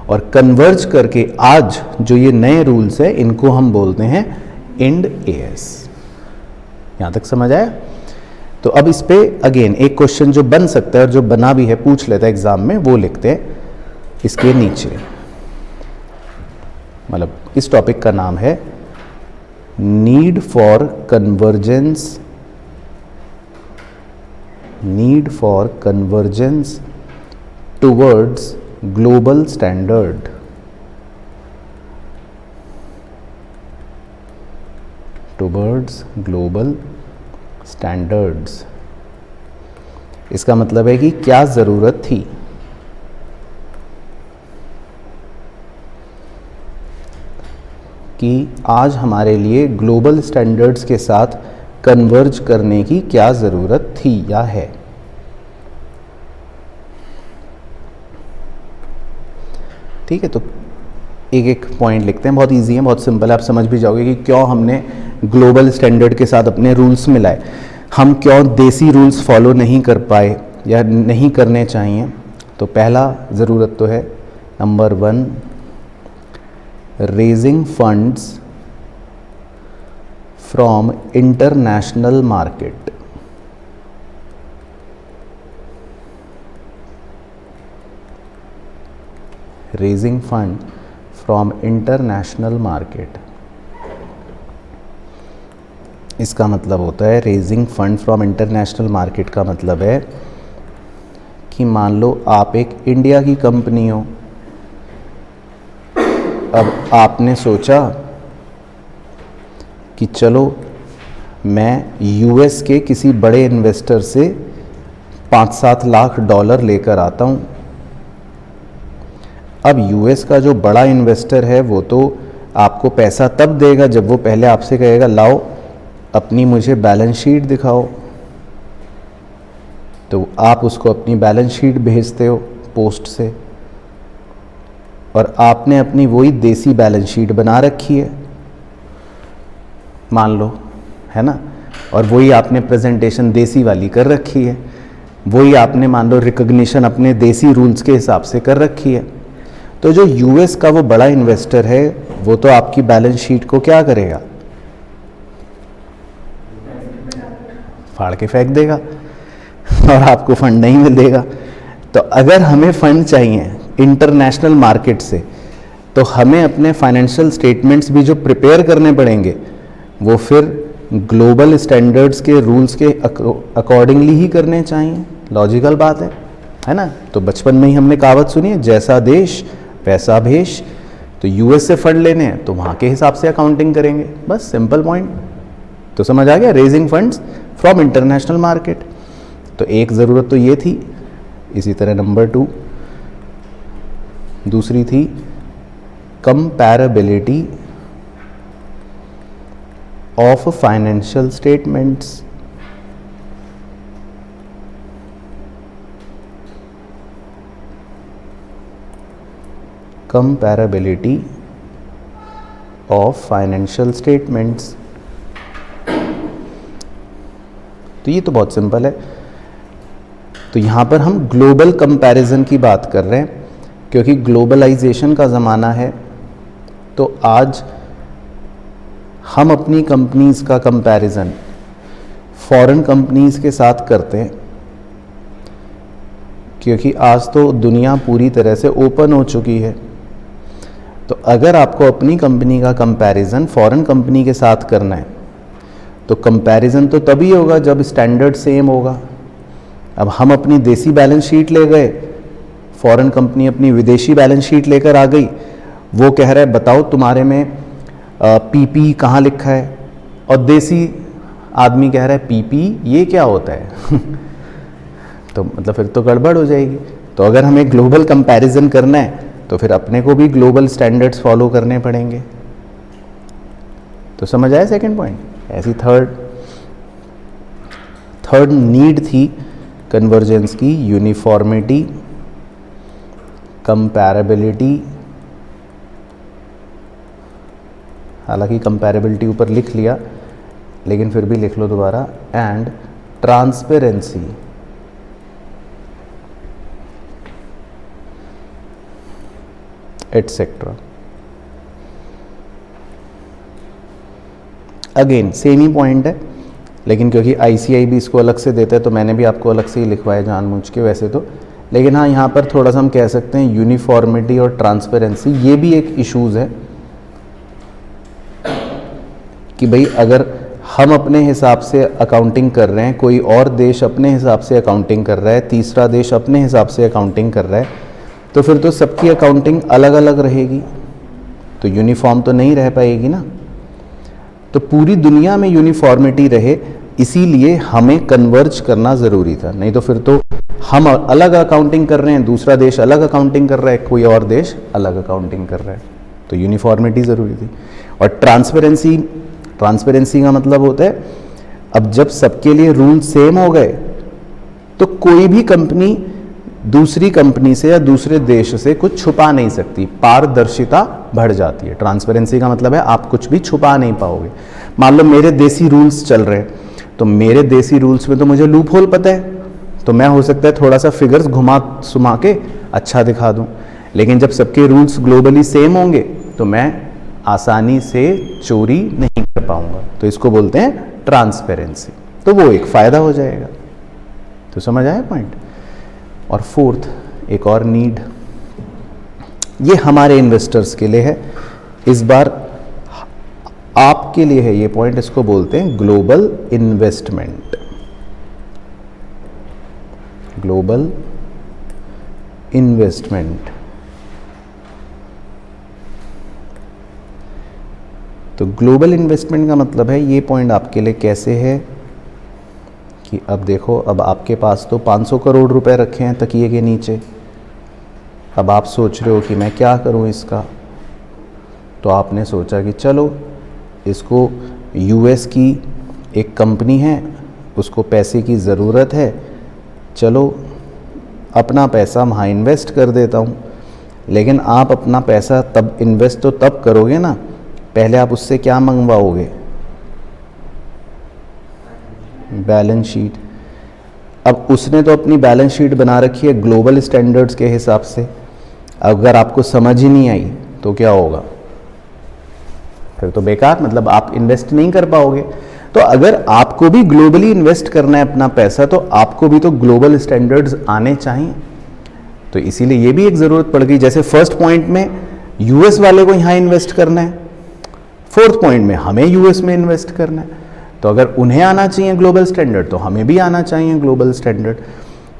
और कन्वर्ज करके आज जो ये नए रूल्स है इनको हम बोलते हैं IND AS। यहाँ तक समझ आया? तो अब इस पे अगेन एक क्वेश्चन जो बन सकता है और जो बना भी है पूछ लेता है एग्जाम में, वो लिखते हैं इसके नीचे। मतलब इस टॉपिक का नाम है need for convergence, need for convergence towards global standard. Towards global standards. इसका मतलब है कि क्या ज़रूरत थी कि आज हमारे लिए ग्लोबल स्टैंडर्ड्स के साथ कन्वर्ज करने की क्या ज़रूरत थी या है। ठीक है, तो एक एक पॉइंट लिखते हैं, बहुत इजी है, बहुत सिंपल है, आप समझ भी जाओगे कि क्यों हमने ग्लोबल स्टैंडर्ड के साथ अपने रूल्स मिलाए, हम क्यों देसी रूल्स फॉलो नहीं कर पाए या नहीं करने चाहिए। तो पहला ज़रूरत तो है number 1, raising funds from international market, raising fund from international market. इसका मतलब होता है raising fund from international market का मतलब है कि मान लो आप एक इंडिया की कंपनी हो, अब आपने सोचा कि चलो मैं यूएस के किसी बड़े इन्वेस्टर से 5-7 लाख डॉलर लेकर आता हूँ। अब यूएस का जो बड़ा इन्वेस्टर है वो तो आपको पैसा तब देगा जब वो पहले आपसे कहेगा लाओ अपनी मुझे बैलेंस शीट दिखाओ, तो आप उसको अपनी बैलेंस शीट भेजते हो पोस्ट से, और आपने अपनी वही देसी बैलेंस शीट बना रखी है मान लो, है ना, और वही आपने प्रेजेंटेशन देसी वाली कर रखी है, वही आपने मान लो रिकॉग्निशन अपने देसी रूल्स के हिसाब से कर रखी है। तो जो यूएस का वो बड़ा इन्वेस्टर है वो तो आपकी बैलेंस शीट को क्या करेगा, फाड़ के फेंक देगा और आपको फंड नहीं मिलेगा। तो अगर हमें फंड चाहिए इंटरनेशनल मार्केट से तो हमें अपने फाइनेंशियल स्टेटमेंट्स भी जो प्रिपेयर करने पड़ेंगे वो फिर ग्लोबल स्टैंडर्ड्स के रूल्स के अकॉर्डिंगली ही करने चाहिए। लॉजिकल बात है ना। तो बचपन में ही हमने कहावत सुनी है, जैसा देश वैसा भेष। तो यूएस से फंड लेने हैं तो वहाँ के हिसाब से अकाउंटिंग करेंगे, बस सिंपल पॉइंट। तो समझ आ गया, raising funds from international market. तो एक ज़रूरत तो ये थी। इसी तरह नंबर 2 दूसरी थी comparability of financial statements. Comparability of financial statements. तो ये तो बहुत सिंपल है। तो यहाँ पर हम ग्लोबल कंपैरिजन की बात कर रहे हैं क्योंकि ग्लोबलाइजेशन का ज़माना है। तो आज हम अपनी कंपनीज़ का कंपैरिजन फॉरेन कंपनीज़ के साथ करते हैं क्योंकि आज तो दुनिया पूरी तरह से ओपन हो चुकी है। तो अगर आपको अपनी कंपनी का कंपैरिजन फॉरेन कंपनी के साथ करना है तो कंपैरिजन तो तभी होगा जब स्टैंडर्ड सेम होगा। अब हम अपनी देसी बैलेंस शीट ले गए, फॉरेन कंपनी अपनी विदेशी बैलेंस शीट लेकर आ गई, वो कह रहा है बताओ तुम्हारे में पीपी कहाँ लिखा है, और देसी आदमी कह रहा है पीपी ये क्या होता है तो मतलब फिर तो गड़बड़ हो जाएगी। तो अगर हमें ग्लोबल कंपैरिजन करना है तो फिर अपने को भी ग्लोबल स्टैंडर्ड्स फॉलो करने पड़ेंगे। तो समझ आया सेकंड पॉइंट। ऐसी थर्ड नीड थी कन्वर्जेंस की, यूनिफॉर्मिटी, कंपैरेबिलिटी। हालांकि कंपैरेबिलिटी ऊपर लिख लिया लेकिन फिर भी लिख लो दोबारा, and transparency. Etcetera. Again same he point है लेकिन क्योंकि आईसीआई भी इसको अलग से देता है तो मैंने भी आपको अलग से ही लिखवाया जानबूझ के वैसे तो। लेकिन हाँ, यहाँ पर थोड़ा सा हम कह सकते हैं यूनिफॉर्मिटी और ट्रांसपेरेंसी, ये भी एक इश्यूज है कि भाई अगर हम अपने हिसाब से अकाउंटिंग कर रहे हैं, कोई और देश अपने हिसाब से अकाउंटिंग कर रहा है, तीसरा देश अपने हिसाब से अकाउंटिंग कर रहा है, तो फिर तो सबकी अकाउंटिंग अलग अलग रहेगी, तो यूनिफॉर्म तो नहीं रह पाएगी ना। तो पूरी दुनिया में यूनिफॉर्मिटी रहे इसीलिए हमें कन्वर्ज करना ज़रूरी था, नहीं तो फिर तो हम अलग अकाउंटिंग कर रहे हैं, दूसरा देश अलग अकाउंटिंग कर रहा है, कोई और देश अलग अकाउंटिंग कर रहा है। तो यूनिफॉर्मिटी ज़रूरी थी। और ट्रांसपेरेंसी का मतलब होता है अब जब सबके लिए रूल सेम हो गए तो कोई भी कंपनी दूसरी कंपनी से या दूसरे देश से कुछ छुपा नहीं सकती, पारदर्शिता बढ़ जाती है। ट्रांसपेरेंसी का मतलब है आप कुछ भी छुपा नहीं पाओगे। मान लो मेरे देसी रूल्स चल रहे हैं तो मेरे देसी रूल्स में तो मुझे लूप होल पता है, तो मैं हो सकता है थोड़ा सा फिगर्स घुमा सुमा के अच्छा दिखा दूं, लेकिन जब सबके रूल्स ग्लोबली सेम होंगे तो मैं आसानी से चोरी नहीं कर पाऊंगा, तो इसको बोलते हैं ट्रांसपेरेंसी। तो वो एक फ़ायदा हो जाएगा। तो समझ आया पॉइंट। और फोर्थ एक और नीड, ये हमारे इन्वेस्टर्स के लिए है, इस बार आपके लिए है ये पॉइंट, इसको बोलते हैं ग्लोबल इन्वेस्टमेंट। Global investment. तो ग्लोबल इन्वेस्टमेंट का मतलब है, ये पॉइंट आपके लिए कैसे है कि अब देखो, अब आपके पास तो 500 करोड़ रुपए रखे हैं तकिए के नीचे। अब आप सोच रहे हो कि मैं क्या करूं इसका, तो आपने सोचा कि चलो इसको, यूएस की एक कंपनी है, उसको पैसे की ज़रूरत है, चलो अपना पैसा वहाँ इन्वेस्ट कर देता हूँ। लेकिन आप अपना पैसा तब इन्वेस्ट तो तब करोगे ना, पहले आप उससे क्या मंगवाओगे, बैलेंस शीट। अब उसने तो अपनी बैलेंस शीट बना रखी है ग्लोबल स्टैंडर्ड्स के हिसाब से, अगर आपको समझ ही नहीं आई तो क्या होगा, फिर तो बेकार, मतलब आप इन्वेस्ट नहीं कर पाओगे। तो अगर आपको भी ग्लोबली इन्वेस्ट करना है अपना पैसा, तो आपको भी तो ग्लोबल स्टैंडर्ड्स आने चाहिए। तो इसीलिए ये भी एक ज़रूरत पड़ गई। जैसे फर्स्ट पॉइंट में यूएस वाले को यहाँ इन्वेस्ट करना है, फोर्थ पॉइंट में हमें यूएस में इन्वेस्ट करना है। तो अगर उन्हें आना चाहिए ग्लोबल स्टैंडर्ड, तो हमें भी आना चाहिए ग्लोबल स्टैंडर्ड।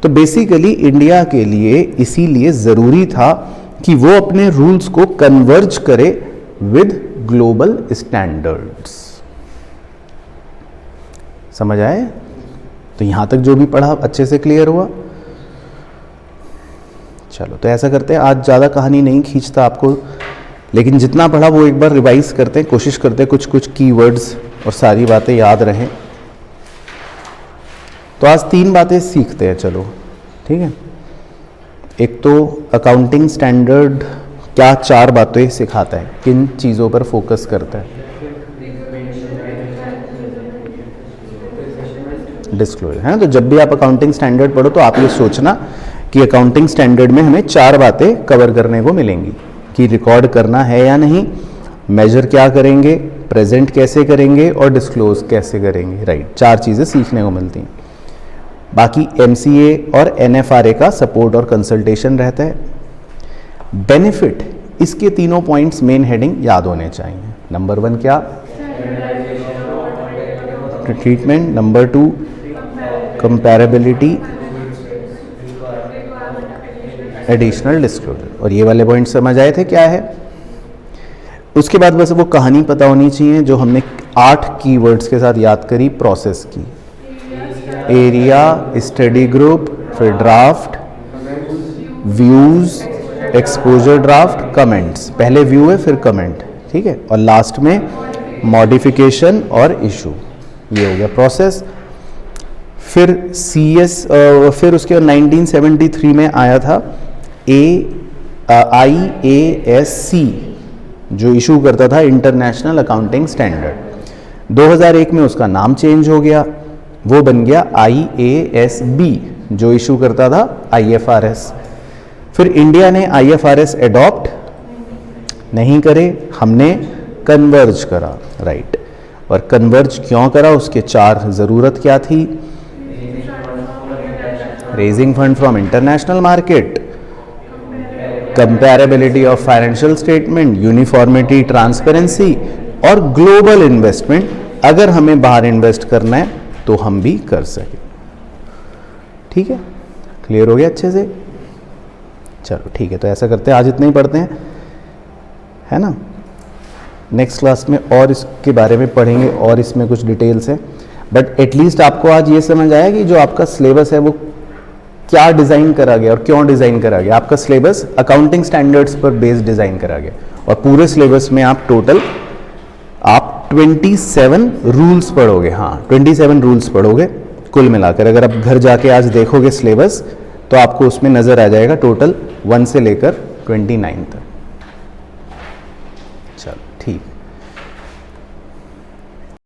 तो बेसिकली इंडिया के लिए इसीलिए ज़रूरी था कि वो अपने रूल्स को कन्वर्ज करे विद ग्लोबल स्टैंडर्ड्स। समझ आए? तो यहां तक जो भी पढ़ा अच्छे से क्लियर हुआ? चलो, तो ऐसा करते हैं, आज ज़्यादा कहानी नहीं खींचता आपको, लेकिन जितना पढ़ा वो एक बार रिवाइज करते हैं, कोशिश करते हैं कुछ कुछ कीवर्ड्स और सारी बातें याद रहें। तो आज 3 बातें सीखते हैं, चलो ठीक है। एक तो अकाउंटिंग स्टैंडर्ड क्या 4 बातें सिखाता है, किन चीज़ों पर फोकस करता है? डिस्क्लोजर, है ना। तो जब भी आप अकाउंटिंग स्टैंडर्ड पढ़ो तो आप ये सोचना कि अकाउंटिंग स्टैंडर्ड में हमें 4 बातें कवर करने को मिलेंगी, कि रिकॉर्ड करना है या नहीं, मेजर क्या करेंगे, प्रेजेंट कैसे करेंगे और डिस्क्लोज कैसे करेंगे, राइट। 4 चीज़ें सीखने को मिलती हैं। बाकी एमसीए और एनएफआरए का सपोर्ट और कंसल्टेशन रहता है। बेनिफिट, इसके तीनों पॉइंट्स मेन हेडिंग याद होने चाहिए। नंबर 1 क्या? Treatment. Number 2 comparability, additional disclosure. और ये वाले पॉइंट समझ आए थे क्या है? उसके बाद बस वो कहानी पता होनी चाहिए जो हमने 8 कीवर्ड्स के साथ याद करी प्रोसेस की। एरिया, स्टडी ग्रुप, फिर draft, views, exposure draft, comments. पहले व्यू है फिर कमेंट, ठीक है। और लास्ट में मॉडिफिकेशन और इशू। ये हो गया प्रोसेस। फिर CS, फिर उसके 1973 में आया था IASC, जो इशू करता था इंटरनेशनल अकाउंटिंग स्टैंडर्ड। 2001 में उसका नाम चेंज हो गया, वो बन गया IASB, जो इशू करता था IFRS। फिर इंडिया ने IFRS एडॉप्ट नहीं करे, हमने कन्वर्ज करा, राइट। और कन्वर्ज क्यों करा, उसके 4 ज़रूरत क्या थी? Raising fund from international market, comparability of financial statement, uniformity, transparency और ग्लोबल इन्वेस्टमेंट। अगर हमें बाहर इन्वेस्ट करना है तो हम भी कर सकें। ठीक है, क्लियर हो गया अच्छे से? चलो ठीक है, तो ऐसा करते हैं, आज इतना ही पढ़ते हैं, है ना। नेक्स्ट क्लास में और इसके बारे में पढ़ेंगे और इसमें कुछ डिटेल्स है। बट एटलीस्ट आपको आज ये समझ आया कि जो आपका सिलेबस है वो क्या डिज़ाइन करा गया और क्यों डिज़ाइन करा गया। आपका सिलेबस अकाउंटिंग स्टैंडर्ड्स पर बेस्ड डिज़ाइन करा गया, और पूरे सिलेबस में आप टोटल 27 रूल्स पढ़ोगे। हाँ, 27 रूल्स पढ़ोगे कुल मिलाकर। अगर आप घर जाके आज देखोगे सिलेबस तो आपको उसमें नज़र आ जाएगा टोटल 1 से लेकर 29 तक।